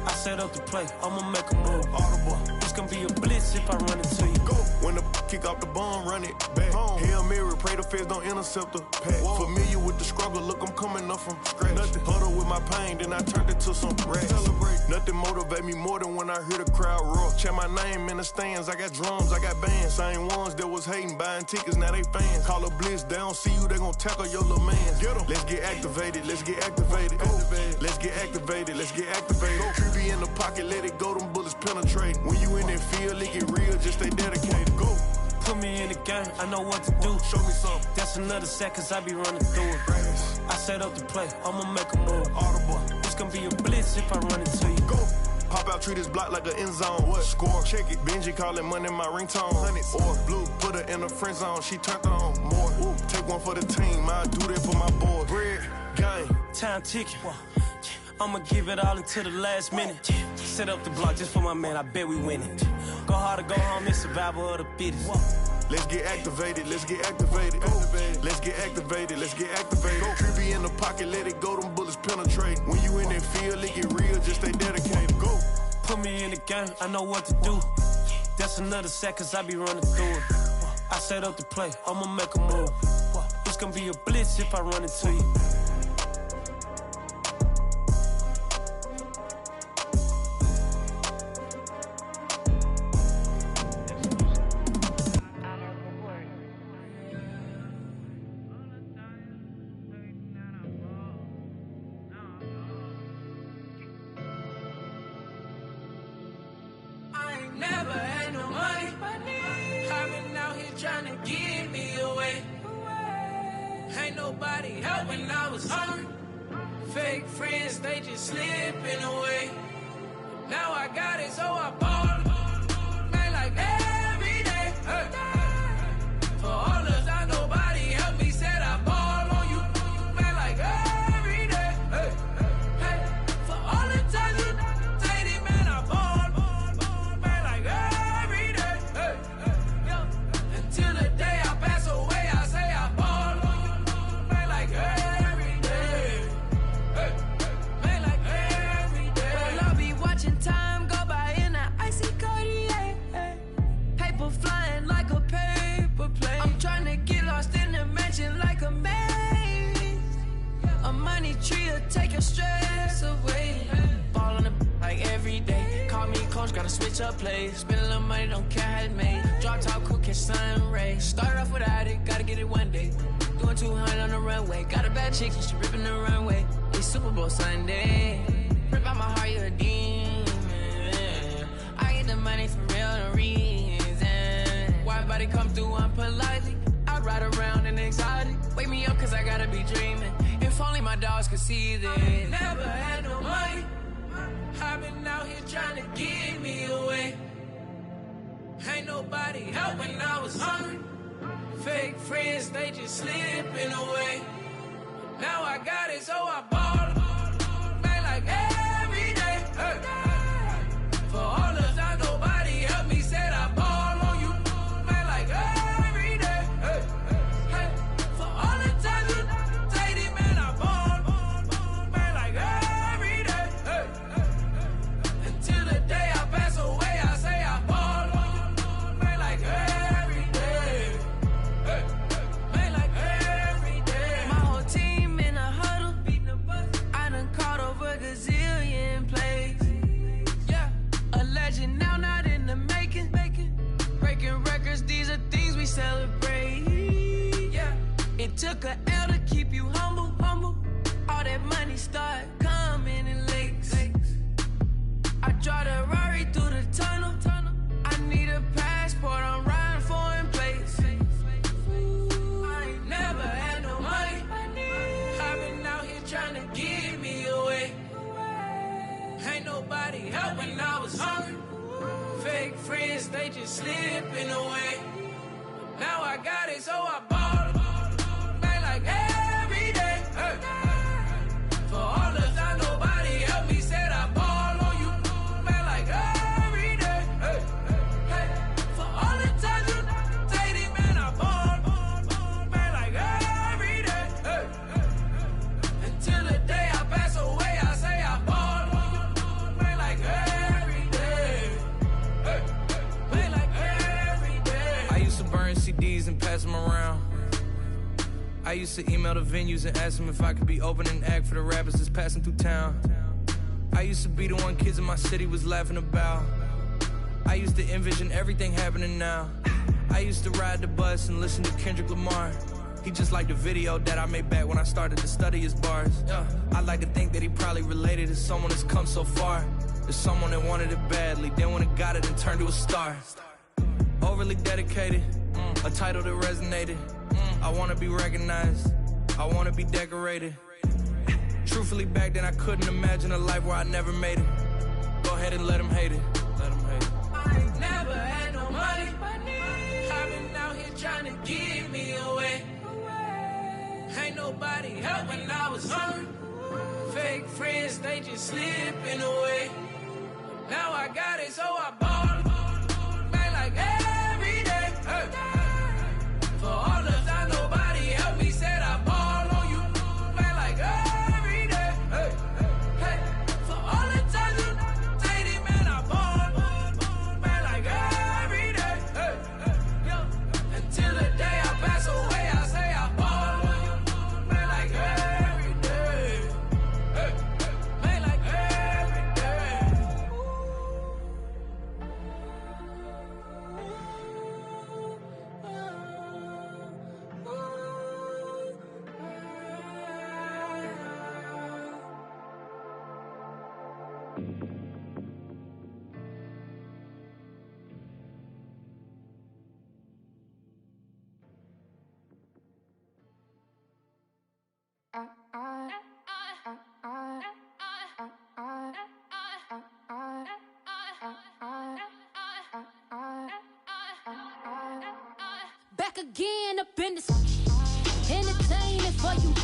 I set up the play, I'ma make a move. Audible. It's gonna be a blitz if I run into you. Go. When the kick off the bomb, run it back. Hail Mary, pray the feds don't intercept the pack. Familiar with the struggle, look, I'm coming up from scratch. Nothing. Huddle with my pain, then I turned it to some rats. Celebrate. Nothing motivate me more than when I hear the crowd roar. Check my name in the stands, I got drums, I got bands. Same ones that was hating, buying tickets, now they fans. Call a blitz, they don't see you, they gon' tackle your little man. Get em. Let's get activated, let's get activated. Go. Let's get activated, let's get activated. Go. QB in the pocket, let it go, them bullets penetrate. When you in that field, it get real, just stay dedicated. Go. Put me in the game, I know what to do. Show me something. That's another sack, cause I be running through it. I set up the play, I'ma make a move. Audible. It's gonna be a blitz if I run into you. Go. Pop out, treat this block like an end zone. What? Score, check it. Benji callin' money my ringtone. Hundreds or blue, put her in the friend zone. She turned on more. Ooh. Take one for the team, I do that for my boys. Bread, game. Time ticking. I'ma give it all until the last minute. Set up the block just for my man, I bet we win it. Go hard or go home, it's survival of the fittest. Let's get activated, let's get activated. Go. Let's get activated, let's get activated. Go. QB in the pocket, let it go, them bullets penetrate. When you in that field, it get real, just stay dedicated. Go. Put me in the game, I know what to do. That's another sack, cause I be running through it. I set up the play, I'ma make a move. It's gonna be a blitz if I run into you. Never had no money. I've been out here trying to give me away. Ain't nobody helping, I was hungry. Fake friends, they just slipping away. Now I got it, so I ball. Man, like every day. Hey. For all those I nobody help me, said I ball on you. Man, like every day. Hey. Hey. For all the times you dated, man, I ball. Till the day I pass away, I say I ball on you, man, like every day. Man, like every day. Well, I'll be watching time go by in an icy Cartier. Paper flying like a paper plane. I'm trying to get lost in the mansion like a maze. A money tree will take your stress away. Ball on the like every day. Call me coach, gotta switch up plays. Spend a little money, don't care how it made. Drop top, cool, catch sun rays. Start off without it, gotta get it one day. Doing 200 on the runway. Got a bad chick, she ripping the runway. It's Super Bowl Sunday. Rip out my heart, you a demon. I get the money for real, no reason. Why everybody come through unpolitely? I ride around in exotic. Wake me up, cause I gotta be dreaming. If only my dogs could see this. I never had no money. I've been out here trying nobody help when I was hungry. Fake friends, they just slipping away. Now I got it, so I ball. Man, like every day. Hey. For all the time nobody helped me, said I ball on you. Man, like every day. Hey. Hey. For all the time you say it, man, I ball. Man, like every day. Hey. Until the day I pass away, I say I ball. Man, like every day. Hey. Man, like every day. My whole team in a huddle, beating the bus. I done caught over a gazillion plays. Yeah, a legend now, not in the making. Breaking records, these are things we celebrate. Yeah, it took a L to keep you humble. All that money start coming in lakes. I drive the Rari through the tunnel. I need a passport, I'm riding foreign plates. I ain't never had no money. I've been out here trying to give me away. Ain't nobody help when I was hungry. Fake friends, they just slipping away. Now I got it, so I ball. Man, like every day. Hey. For all the time nobody helped me, said I ball on you. Man, like every day. Hey. Hey. For all the time you say it, man, I ball. Man, like every day. Hey. Until the day I pass away, I say I ball. Man, like every day. Hey. Man, like every day. I used to burn CDs and pass them around. I used to email the venues and ask them if I could be opening act for the rappers that's passing through town. I used to be the one kids in my city was laughing about. I used to envision everything happening now. I used to ride the bus and listen to Kendrick Lamar. He just liked the video that I made back when I started to study his bars. I like to think that he probably related to someone that's come so far. There's someone that wanted it badly, then when it got it and turned to a star. Overly dedicated, a title that resonated. I wanna be recognized, I wanna be decorated. Truthfully, back then I couldn't imagine a life where I never made it. Go ahead and let them hate it. Let them hate it. I ain't never had no money. I've been out here trying to give me away. Ain't nobody help when I was hungry. Fake friends, they just slipping away. Now I got it, so I ball. Man, like every day. Hey. For all the time nobody helped me, said I ball on you. Man, like every day. Hey. Hey. For all the time you say it, man, I ball. Man, like every day. Hey. Hey. Until the day I pass away, I say I ball. Man, like every day. Hey. Man, like every day. Back again up in this entertainment for you.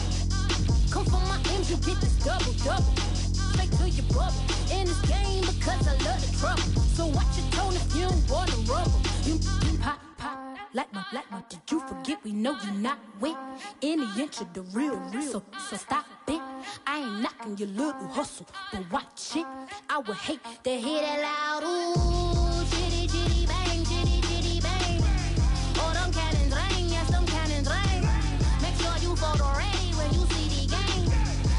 Come for my M's, you get this double. Straight to your bubble. In this game because I love the trouble. So watch your tone if you don't wanna rumble. You pop like my. Did you forget we know you not with any inch of the real? So stop it. I ain't knocking your little hustle, but watch it. I would hate to hear that loud ooh, chitty bang, chitty bang. Oh, them cannons ring, yes, them cannons ring. Make sure you photo ready when you see the game.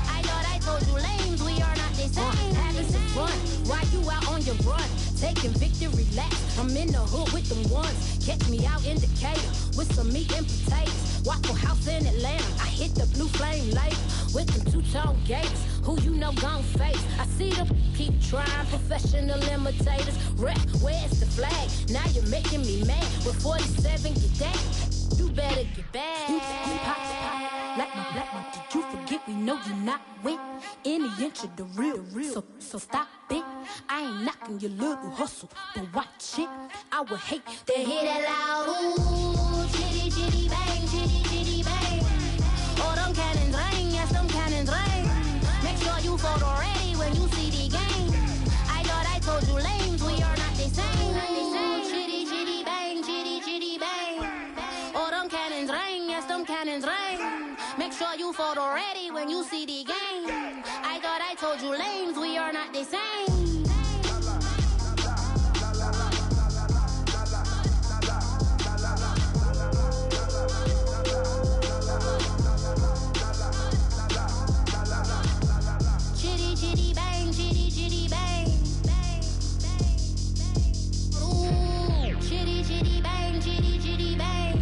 I thought I told you lames, we are not the same. Having some fun, while you out on your run. Taking victory laps, I'm in the hood with them ones. Catch me out in Decatur with some meat and potatoes. Waffle House in Atlanta, I hit the blue flame later with them two-tone gates. Who you know gon' face? I see them keep trying, professional imitators. Rap, where's the flag? Now you're making me mad. With 47, get that. You better get back. You pop. Did you forget we know you not with any inch of the real. So stop it. I ain't knocking your little hustle, but watch it. I would hate to hear that loud ooh, chitty chitty bang, chitty chitty bang. Oh, them cannons ring, yes, them cannons ring. Make sure you photo ready when you see the game. I thought I told you lames, we are not the same. Chitty chitty bang, chitty chitty bang. Oh, them cannons ring, yes, them cannons ring. Make sure you photo ready when you see the game. I thought I told you lames, we are not the same. Chitty chitty bang, chitty chitty bang. Ooh, chitty chitty bang, chitty chitty bang.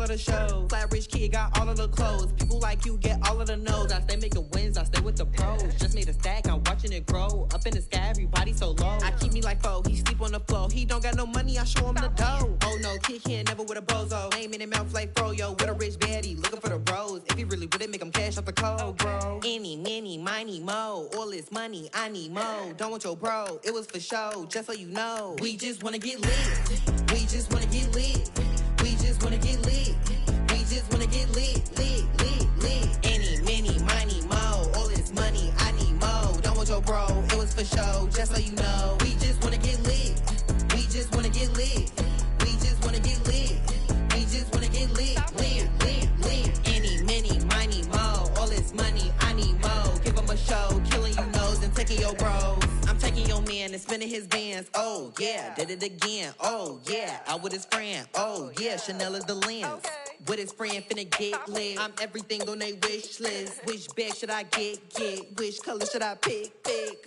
The show. Flat rich kid got all of the clothes. People like you get all of the no's. I stay making wins, I stay with the pros. Just made a stack, I'm watching it grow. Up in the sky, everybody so low. I keep me like foe, he sleep on the floor. He don't got no money, I show him the dough. Oh no, kid can't never with a bozo. Name in the mouth like froyo. With a rich baddie, looking for the bros. If he really would it, make him cash off the code, bro. Any, many, miny, mo. All this money, I need mo. Don't want your bro, it was for show, just so you know. We just wanna get lit. We just wanna get lit. We just wanna get lit. We just wanna get lit, lit, lit, lit. Any, many, miny, mo. All this money, I need mo. Don't want your bro, it was for show, just so you know. We just wanna get lit. We just wanna get lit. We just wanna get lit. We just wanna get lit, lit, lit, lit. Any, many, miny, mo. All this money, I need mo. Give him a show, killing you nose and taking your bros. I'm taking your man and spinning his bands. Oh yeah, did it again. Oh yeah, out with his friend. Oh yeah, Chanel is the lens. Okay. With his friend finna get lit. I'm everything on they wish list. Which bag should I get? Which color should I pick?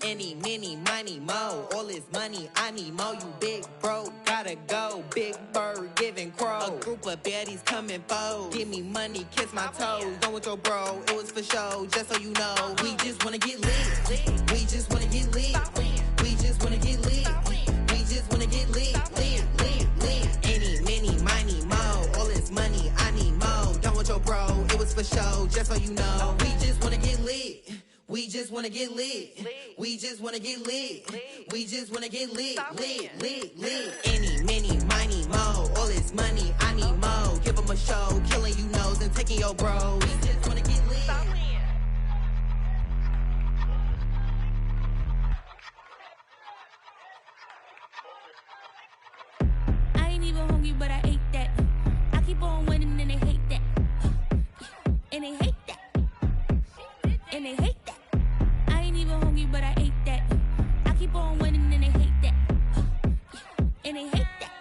Any, many, miny, mo. All this money, I need mo. You big bro, gotta go. Big bird, giving crow. A group of baddies coming foes. Give me money, kiss my toes. Don't want your bro, it was for show, just so you know. We just wanna get lit. We just wanna get lit. We just wanna get lit. We just wanna get lit. Lit, lit, lit. Any, many, miny, mo. All this money, I need mo. Don't want your bro, it was for show, just so you know. We just wanna get lit. We just wanna get lit. We just wanna get lit. We just wanna get lit. Lit, lit, lit. Any, many, miny, mo. All this money, I need mo. Give him a show, killing you nose and taking your bros. We just wanna get lit. I ain't even hungry, but I ate that. I keep on winning and they hate that. And they hate that. And they hate that. I ain't even hungry, but I ate that. I keep on winning and they hate that. And they hate that.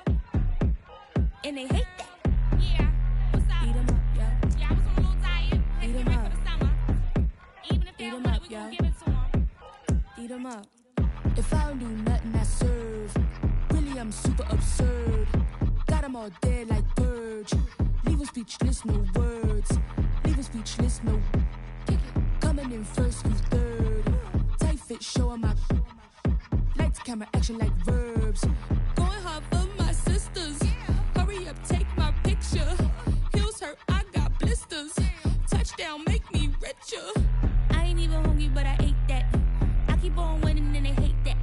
And they hate that. Yeah, what's up? Eat 'em up, yo. Yeah, I was on a little diet. Had to get ready for the summer. Even if they don't want it, we gon' give it to 'em. Eat 'em up. If I don't do nothing, I serve. Really, I'm super absurd. Got 'em all dead like Purge. Leave 'em speechless, no words. Leave 'em speechless, no. Coming in first, you third. Tight fit, show 'em my. Lights, camera, action like verbs. Going hard for my sisters. Hurry up, take my picture. Heels hurt, I got blisters. Touchdown, make me richer. I ain't even hungry, but I ate that. I keep on winning and they hate that.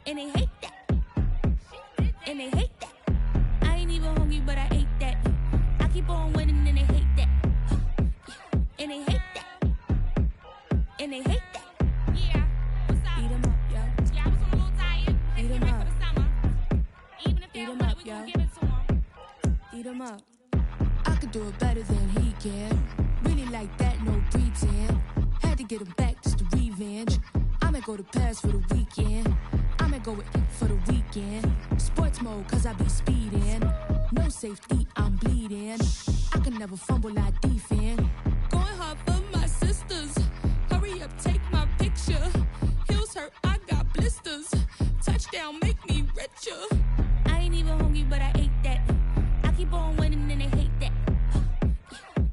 And they hate that. And they hate that. I ain't even hungry, but I ate that. I keep on winning and they hate that. And they hate that. And they hate that. Yeah, what's up? Eat 'em up, yo. Yeah, I was on a little diet. Had to get ready for the summer. Even if they don't want it, we gon' give it to 'em. Eat 'em up. I could do it better than he can. Really like that, no pretend. Had to get him back, just a revenge. I I'ma go to Paris for the weekend. I'ma go with it for the weekend. Sports mode, cause I be speeding. No safety, I'm bleeding. I can never fumble, I defend. Going hard for my sisters. Hurry up, take my picture. Heels hurt, I got blisters. Touchdown, make me richer. I ain't even hungry, but I ate that. I keep on winning and they hate that.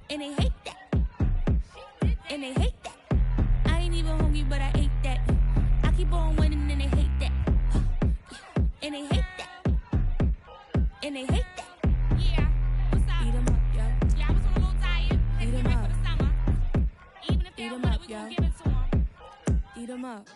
And they hate that. And they hate that. I ain't even hungry, but I ate that. I keep on winning and they hate that. And they hate that. And they hate that. Yeah, what's up? Eat 'em up, yo. Yeah, I was on a little diet. Eat 'em Ready up. for the summer. Even if they Eat don't 'em want up, it, we gon' yo. give it to them. Eat 'em up.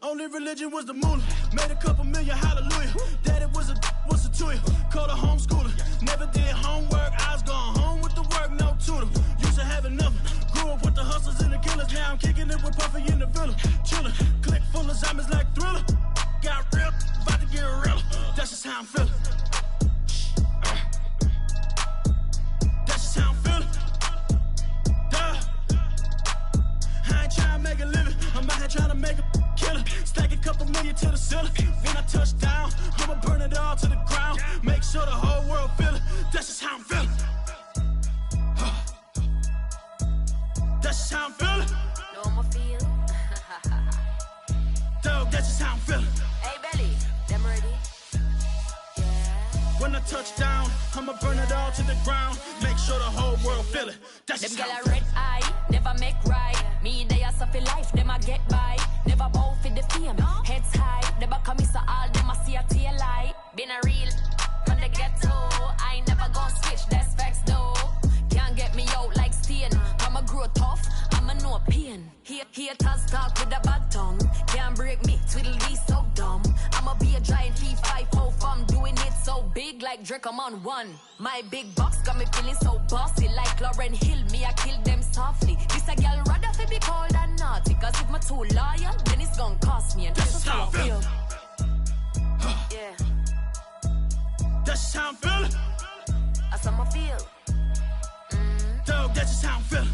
Only religion was the moolah. Made a couple million, hallelujah. Daddy was a to you. Called a homeschooler. Never did homework. I was going home with the work, no tutor. Used to have enough. Grew up with the hustlers and the killers. Now I'm kicking it with Puffy in the villa. Chiller. Click full of zombies like Thriller. Got real, about to get real. That's just how I'm feeling. That's just how I'm feeling. Duh. I ain't trying to make a living. I'm out here trying to make a killer. Stack a couple million to the ceiling. When I touch down, I'ma burn it all to the ground. Make sure the whole world feel it. That's just how I'm feeling. That's just how I'm feeling. Know I'ma feel. Dog, that's just how I'm feeling. Hey, Belly, them ready? When I touch down, I'ma burn it all to the ground. Make sure the whole world feel it. That's Them just gyal how a I'm feeling. red eye, never make right. Me, they are suffer life, them a get by. Never bow for the fame, heads high. Never come so all them a see a tail light. Been a real from the ghetto. I ain't never gon' switch, that's facts though. Can't get me out like stain. I'ma grow tough, I'ma know pain. Haters talk with a bad tongue. Can't break me, twiddly so dumb. I'ma be a giant P5 from doing it so big like Drake, I'm on one. My big box got me feeling so bossy like Lauryn Hill. Me, I kill them softly. This a girl rather fi be cold than naughty. Cause if my too loyal, then it's gon' cost me. And that's just how I feel. Yeah, That's just how I'm feeling. that's how I feel. Dog, that's just how I'm feeling.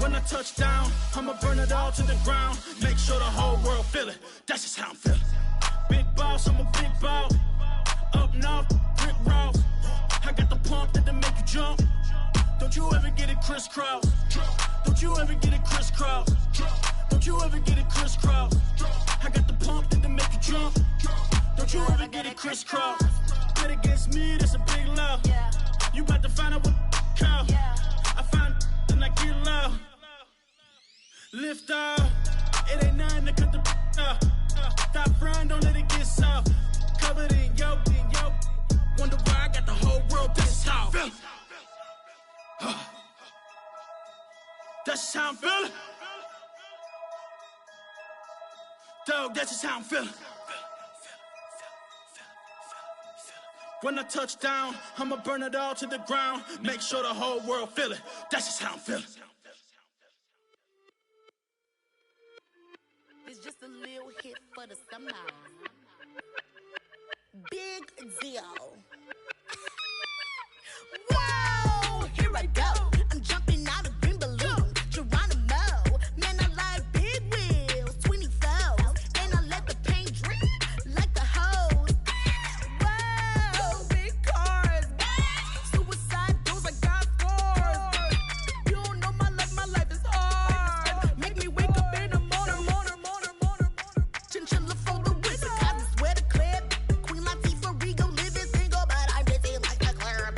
When I touch down, I'ma burn it all to the ground. Make sure the whole world feel it. That's just how I'm feeling. Big boss, I'm a big boss. Up north, Rick Ross. I got the pump that'll make you jump. Don't you ever get it crisscross. Don't you ever get it crisscross. Don't you ever get it crisscross. I got the pump that'll make you jump. Don't you ever get it crisscross. Bet against me, that's a big love. You about to find out what call. I find and I get loud. Lift off. It ain't nothing to cut the off. Stop frying, don't let it get soft. Covered in yolk. Wonder why I got the whole world. That's just how I'm feeling. That's just how I'm feeling. Dog, that's just how I'm feeling. When I touch down, I'ma burn it all to the ground. Make sure the whole world feel it. That's just how I'm feeling. It's just a little hit for the summer. Big deal. Whoa, here I go. I'm jumping out of green balloon. Geronimo, man, I like big wheels, 24s, and I let the paint drip like the hose. Whoa, big cars, suicide doors, I got scores. You don't know my life is hard. Make me wake up in the morning. Chinchilla for the wizard, cause I swear to Claire. Queen Latifah, Rigo, living single, but I'm busy like a club.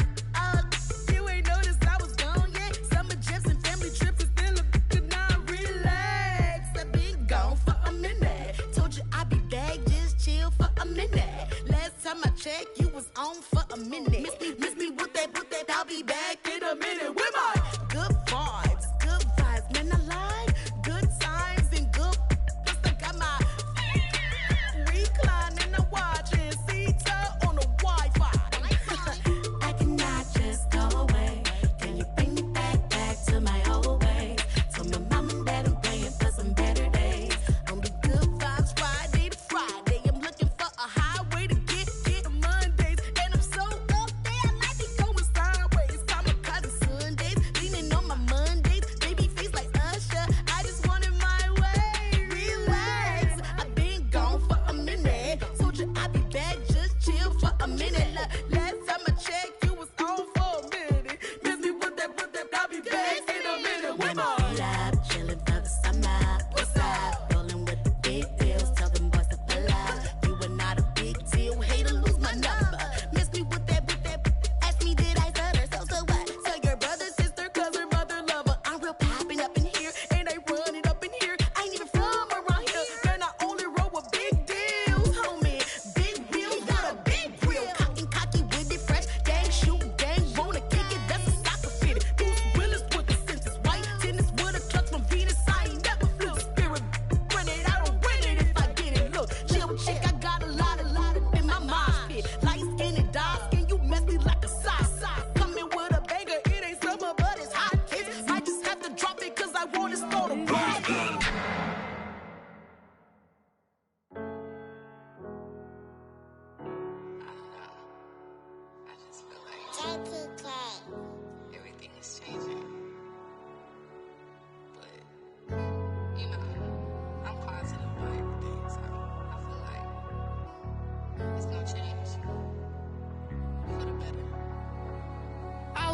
You ain't noticed I was gone yet. Summer jets and family trips is still a could not relax. I've been gone for a minute. Told you I'd be back, just chill for a minute. Last time I checked, you was on for a minute. Miss me with that, I'll be back in a minute. With my good vibes, man, I like good times and good. Plus I got my recline and I'm watching Sita on the Wi-Fi. I cannot just go away. Can you bring me back to my old way?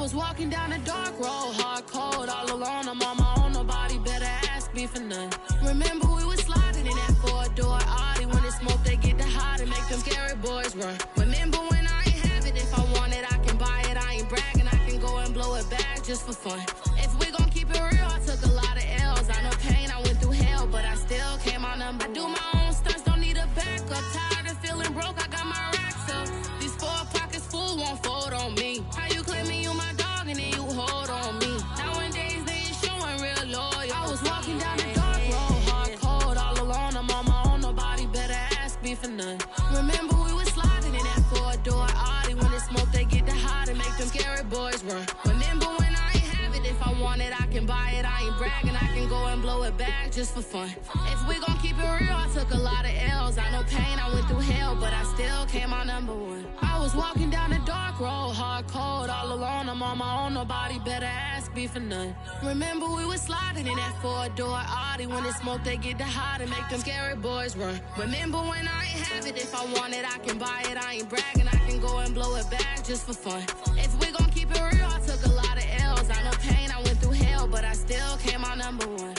was walking down a dark road, hard cold, all alone. I'm on my own, nobody better ask me for none. Remember we was sliding in that four-door Audi. When it's smoke, they get the hot and make them scary boys run. Remember when I ain't have it, if I want it, I can buy it. I ain't bragging, I can go and blow it back just for fun. If we gon' keep it real, I took a lot of L's. I know pain, I went through hell, but I still came out number. I do my own stunts, don't need a backup. Tired of feeling broke, I got my racks up. These 4 pockets full won't fold on me. How you claiming you my dog and then you hold on me? Nowadays they ain't showing real loyal. I was walking down the dark road, hard cold, all alone. I'm on my own, nobody better ask me for none. Remember we was sliding in that four-door Audi. When it's smoke, they get the hot and make them scary boys run. Remember when I ain't have it, if I want it, I can buy it. I ain't bragging, I can go and blow it back just for fun. If we gon' keep it real, I took a lot of L's. I know pain, I went through hell, but I still came out number one. I was walking down a dark road, hard cold, all alone. I'm on my own, nobody better ask me for none. Remember we was sliding in that four-door Audi. When it's smoke, they get the hot and make them scary boys run. Remember when I ain't have it, if I want it, I can buy it. I ain't bragging, I can go and blow it back just for fun. If we gon' keep it real, I took a lot of L's. I know pain, I went through hell, but I still came out number one.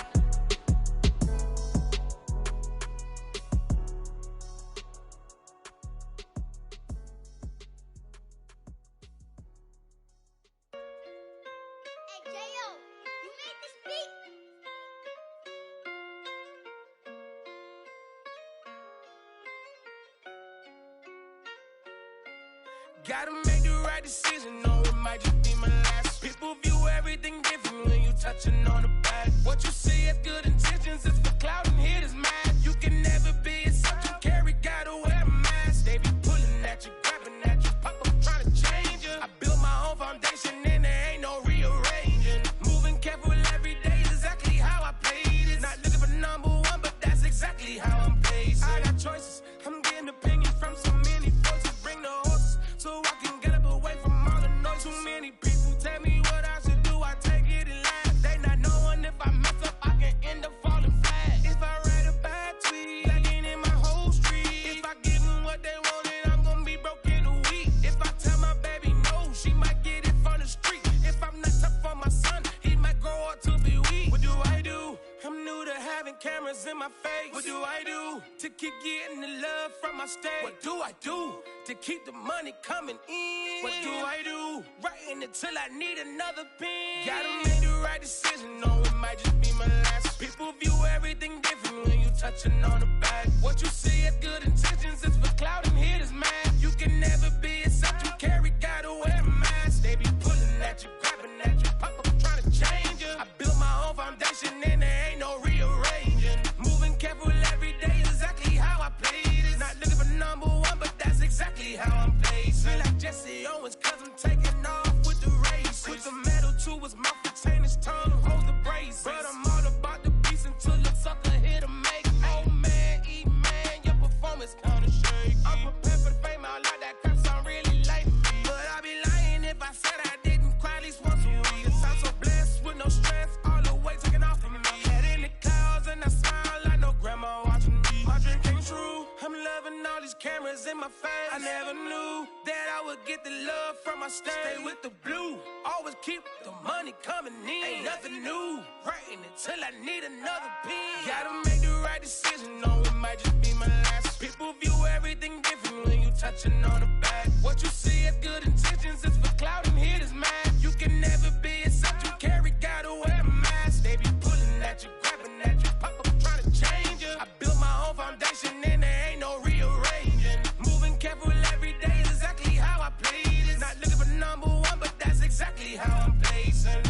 Gotta make the right decision, no, it might just be my last. People view everything different when you touching on the back. What you see as good intentions is for clout and hit is mad. You can never be as such you carry, gotta wear a mask. They be pulling at you, grabbing at you, pop up trying to change you. I built my own foundation and there ain't no rearranging. Moving careful every day is exactly how I played it. Not looking for number one, but that's exactly how I'm paced. I got choices, I'm getting opinions from so many voices. Bring the horses so I can get up away from all the noise. Too many people tell me what I should do, I take it and laugh. They not knowing if I mess up, I can end up falling flat. If I write a bad tweet, I ain't in my whole street. If I give them what they wanted, I'm gonna be broke in a week. If I tell my baby no, she might get it from the street. If I'm not tough for my son, he might grow up to be weak. What do I do? I'm new to having cameras in my face. What do I do to keep getting the love from my state? What do I do to keep the money coming in? What do I do? Writing it till I need another pen. Gotta make the right decision, no, it might just be my last. People view everything different when you touching on the back. What you see as good intentions is for clout and hit is mad. You can never be as such you carry, gotta wear a mask. They be pulling at you, grabbing at you, pop up trying to change you. I built my own foundation and there ain't no rearranging. Moving careful every day is exactly how I played it. Not looking for number one, but that's exactly how I'm placed. Feel like Jesse Owens, cause I'm taking off with the race. Put the metal to his mouth, retain his tongue, hold the brace. But I'm all about the beast until the sucker hit a make. Oh man, man, your performance kinda shaky. I'm prepared for the fame, I like that crap sound really like me. But I'd be lying if I said I didn't cry at least once a week. I'm so blessed with no stress, all the weight taken off of me. Head in the clouds and I smile like no grandma watching me. My dream came true, I'm loving all these cameras in my face. I never knew that I would get the love from my state. Stay with the blue, always keep the money coming in. Ain't nothing new, writing it till I need another pen. Gotta make the right decision, no, it might just be my last. People view everything different when you touching on the back. What you see as good intentions is for clout and hit is mad. You can never be as such you carry, gotta wear a mask. They be pulling at you, grabbing at you, pop up trying to change you. I built my own foundation and there ain't no rearranging. Moving careful every day is exactly how I played it. Not looking for number one, but that's exactly how I'm placing.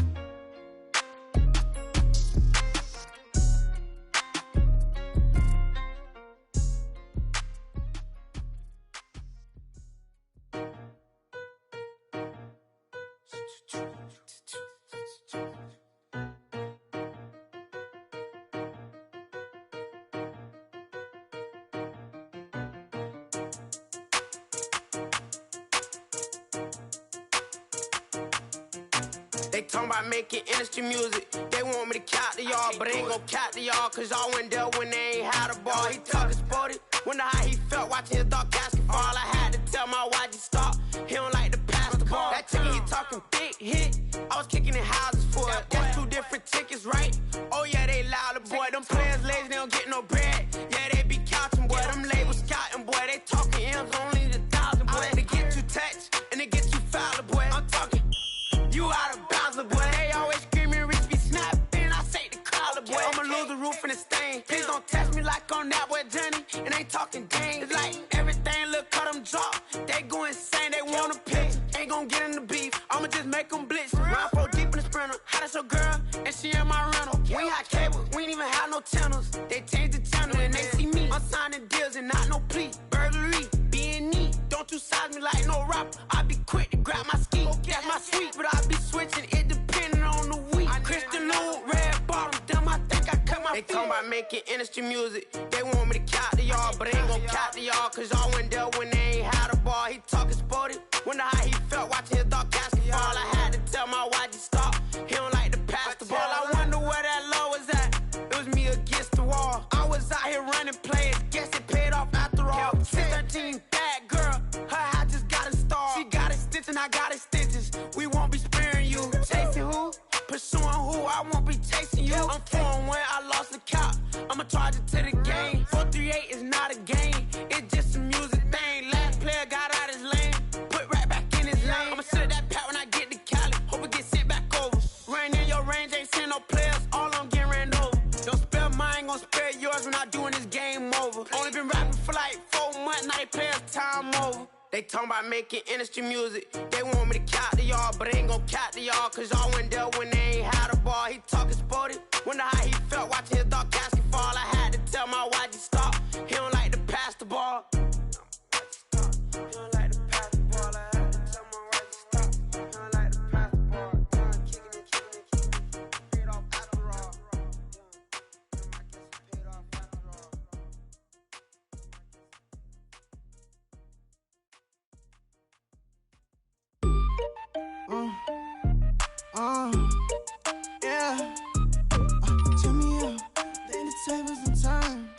They talking about making industry music. They want me to count to y'all, but I ain't gon' count to y'all, cause y'all went there when they ain't had a ball. He talking sporty, wonder how he felt watching his dog casket fall. I had to tell my YG stop, he don't like to pass the ball. That chicken, he talking thick, might hit. I was kicking in houses for it. That's 2 different tickets, right? Oh yeah, they louder, boy. Them players lazy, they don't get no bread. Yeah, they be couching, boy. Them labels scouting, boy. They talking M's only the 1,000, boy. They get too touched and they get too foul, boy. I'm talking, you out of bounds, boy. They always screaming, Rich be snapping. I say the collar, boy. I'ma lose the roof and the stain. Please don't test me like on that boy Johnny. And ain't talking dang. It's like everything look cut them drop. They go insane, they want a picture. Ain't gon' get in the beef. I'ma just make them blitz. Run 4 deep in the sprinter. How that's your girl? And she in my rental. We ain't had cable, we ain't even have no channels. They changed the channel and they see me. I'm signing deals and not no plea. Burglary, being neat. Don't you size me like no rapper. I be quick to grab my ski. That's my sweet, but I be switching it depending on the week. Christian Lou, red bottoms, damn, I think I cut my feet. They talking about making industry music. They want me to count to y'all, but I ain't gon' count to y'all. Cause y'all went there when they ain't had a ball. He talking sporty. Wonder how he felt watching his dog casket fall. I had to tell my YG stop. He don't like to pass the ball. I wonder where that low was at. It was me against the wall. I was out here running plays. Guess it paid off after all. 613, bad girl. Her hat just got a star. She got a stitch and I got a stitches. We won't be sparing you. Chasing who? Pursuing who? I won't be chasing you. I'm 4-1, I lost the count. I'ma charge it to the game. 438 is not a game. It's just a music thing. Last player got out his lane. Put right back in his lane. I'ma sit at that pat when I get to Cali. Hope it get sent back over. Rain in your range, ain't seen no players. All I'm getting ran over. Don't spare mine, gon' spare yours. We're not doing this game over. Only been rapping for like 4 months, now they play us time over. They talking about making industry music. They want me to count to y'all, but I ain't gon' count to y'all. Cause y'all went there when they ain't had a ball. He talking sporty. Wonder how he felt watching his dog casket fall. I had to tell my YG stop. He don't like to pass the ball. He don't like to pass the ball. I had to tell my YG stop. He don't like to pass the ball. Kicking it. Paid off after all. Paid off after all. Yeah. Turn me up, then the tables and turn.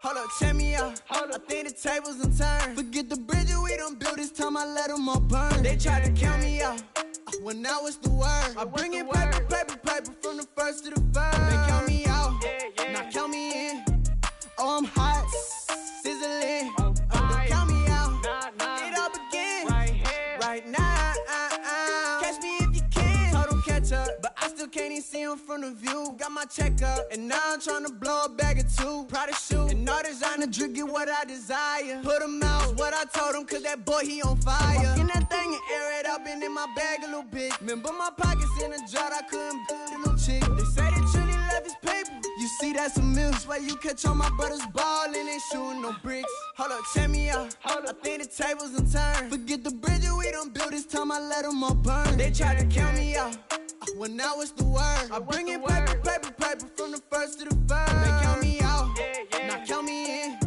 Hold up, check me out. I think the tables and turn. Forget the bridges we done built, this time I let them all burn. They tried to count me out, when now it's the word. I bring in paper, paper, paper from the first to the third. They count me out, now count me in. Oh, I'm hot, sizzling. Don't count me out, it all begin right now. Catch me if you can. Told them catch up, but I still can't even see him from the view. Got my check up, and now I'm trying to blow a bag of 2. Proud of shoe, and all designer drip, get what I desire. Put him out, what I told him, cause that boy, he on fire. Walk in that thing and air it up, and in my bag a little bit. Remember my pockets in a jar, I couldn't build a little chick. They say that Trinity left his paper. You see, that's a miss. Where you catch all my brothers ballin', ain't shooting no bricks. Hold up, check me out. I think the tables and turn. Forget the bridges we done built, this time I let them all burn. They tried to count me out, when now it's the word. I bring in paper, paper, paper from the first to the third. They count me out, now count me in.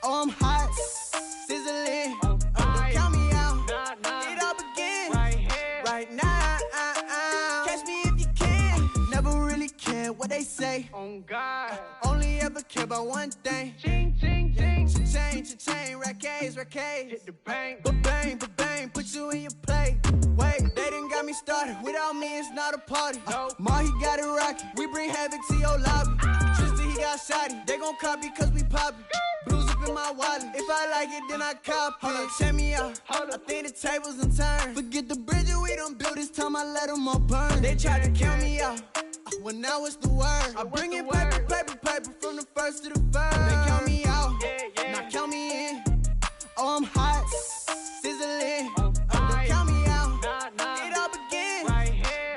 Oh, I'm hot, sizzling. Don't count me out, it all begin right now. Catch me if you can. Never really care what they say. On God, only ever care about one thing. Ching, ching, ching. Cha-chain, rack-A's. Hit the bank, ba-bang, ba-bang. Put you in your play. Wait, they done got me started. Without me, it's not a party. Ma, he got it rockin'. We bring havoc to your lobby. Tristan, he got shotty. They gon' copy cause we poppin'. Blues up in my wallet. If I like it, then I cop it. Hold up, check me out. I think the tables and turn. Forget the bridges we done built, this time I let them all burn. They tried to count me out, when now it's the word. I bring in paper, paper, paper from the first to the third. They count me out, now count me in. Oh, I'm hot, sizzling. Don't count me out, it all begin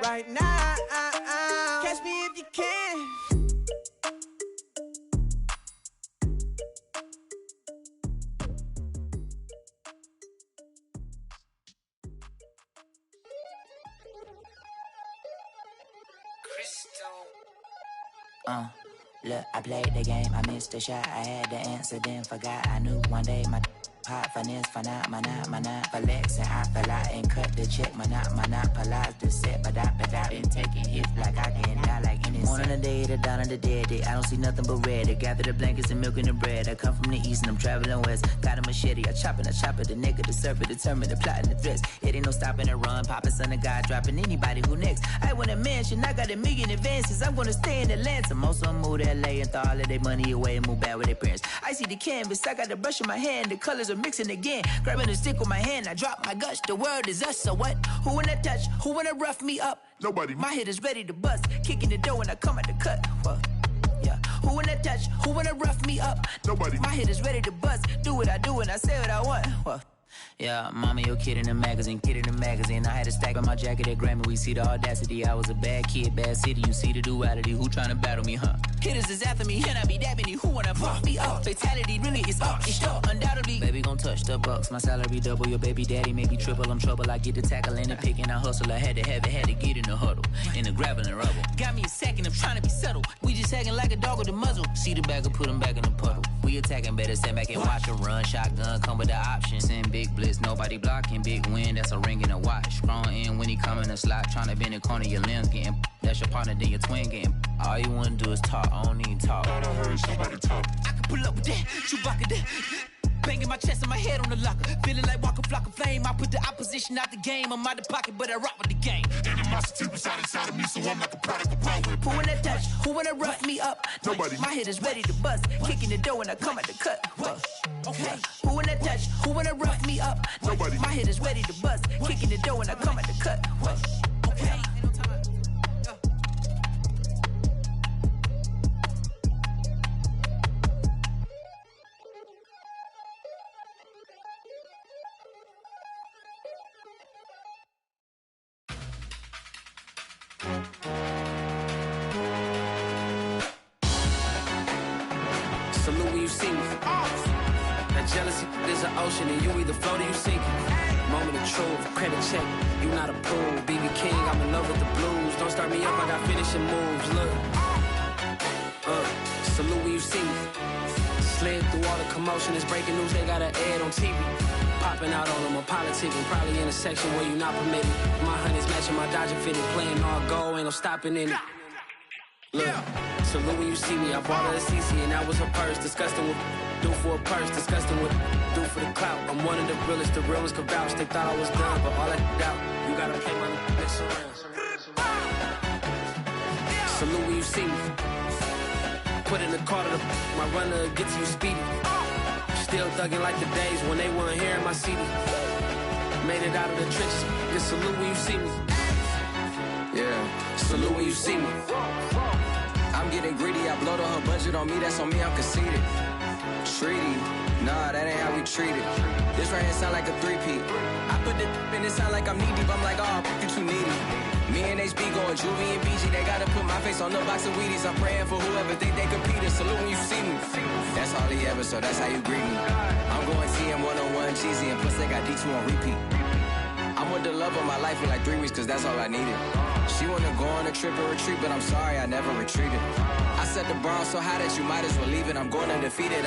right now. Catch me if you can. Look, I played the game, I missed the shot. I had the answer, then forgot. I knew one day my Hot finance, finite, mana, flex, and I fell out and cut the check, monopolize the set, but I been taking hits like I can die like any morning of the day, the dawn of the dead day. I don't see nothing but red. I gather the blankets and milk and the bread. I come from the east and I'm traveling west. Got a machete, I chop it, the nigga, the surfer, determined, the plot and the threats. It ain't no stopping the run, popping son of God, dropping anybody who next. I want a mansion, I got a million advances. I'm gonna stay in Atlanta. Most of them move to LA and throw all of their money away and move back with their parents. I see the canvas, I got the brush in my hand, the colors are mixing again. Grabbing the stick with my hand, I drop my guts. The world is us, so what? Who wanna touch? Who wanna rough me up? Nobody. My head is ready to bust, kicking the door when I come at the cut. What? Yeah. Who wanna touch? Who wanna rough me up? Nobody. My head is ready to bust. Do what I do and I say what I want. What? Yeah, mama, your kid in the magazine, I had a stack on my jacket at Grammy. We see the audacity. I was a bad kid, bad city. You see the duality. Who tryna battle me, huh? Hitters is after me, can I be that many? Who wanna fuck me up? Fatality really is up, it's up, undoubtedly. Baby gon' touch the bucks, my salary double. Your baby daddy maybe triple. I'm trouble. I get the tackle and the pick and I hustle. I had to have it, had to get in the huddle, in the gravel and rubble. Got me a second, I'm trying to be subtle. We just hacking like a dog with a muzzle. See the bagger, put him back in the puddle. We attacking, better stand back and watch him run. Shotgun come with the option. Send big blitz, nobody blocking. Big win, that's a ring and a watch. Strong in when he come in a slot, trying to bend the corner, your limbs getting. That's your partner, then your twin getting. All you wanna do is talk, I don't even talk. I heard somebody talk. I can pull up with that, Chewbacca that. Banging my chest and my head on the locker. Feeling like Walker Flock of Flame. I put the opposition out the game. I'm out the pocket, but I rock with the game. Animosity reside inside of me, so I'm like a product of power. Who wanna touch? Who wanna rough me up? Nobody. My head is ready to bust. Kicking the door when I come at the cut. Okay. Who wanna touch? Who wanna rough me up? Nobody. My head is ready to bust. Kicking the door when I come at the cut. Okay. Salute when you see me. That jealousy is an ocean and you either float or you sink. Moment of truth, credit check, you not approved. BB King, I'm in love with the blues. Don't start me up, I got finishing moves. Look, salute when you see me. Slid through all the commotion, it's breaking news, they got an ad on TV. Popping out on them, I'm politicking, probably in a section where you not permitted. My honey's matching my Dodger fitted, playing all go, ain't no stopping in it. Look, salute when you see me, I bought her a CC and that was her purse. Disgusting with do for a purse, disgusting with do for the clout. I'm one of the realest could vouch. They thought I was done, but all I doubt, you gotta play my mix around. Salute when you see me. Put in the car to my runner, get to you speedy. Still thugging like the days when they weren't here in my CD. Made it out of the trenches, just salute when you see me. Yeah, Salute when you see me. I'm getting greedy, I blowed her budget on me, that's on me, I'm conceited. Treaty, nah, that ain't how we treat it. This right here sound like a three-peat. I put the in it sound like I'm knee-deep, I'm like, oh, you too needy. Me and HB going Juvie and BG, they gotta put my face on the box of Wheaties. I'm praying for whoever think they competed. Salute when you see me. That's all he ever, so that's how you greet me. I'm going TM 101 cheesy, and plus they got D2 on repeat. I'm with the love of my life for like 3 weeks, cause that's all I needed. She wanna go on a trip and retreat, but I'm sorry, I never retreated. I set the bar so high that you might as well leave it. I'm going undefeated.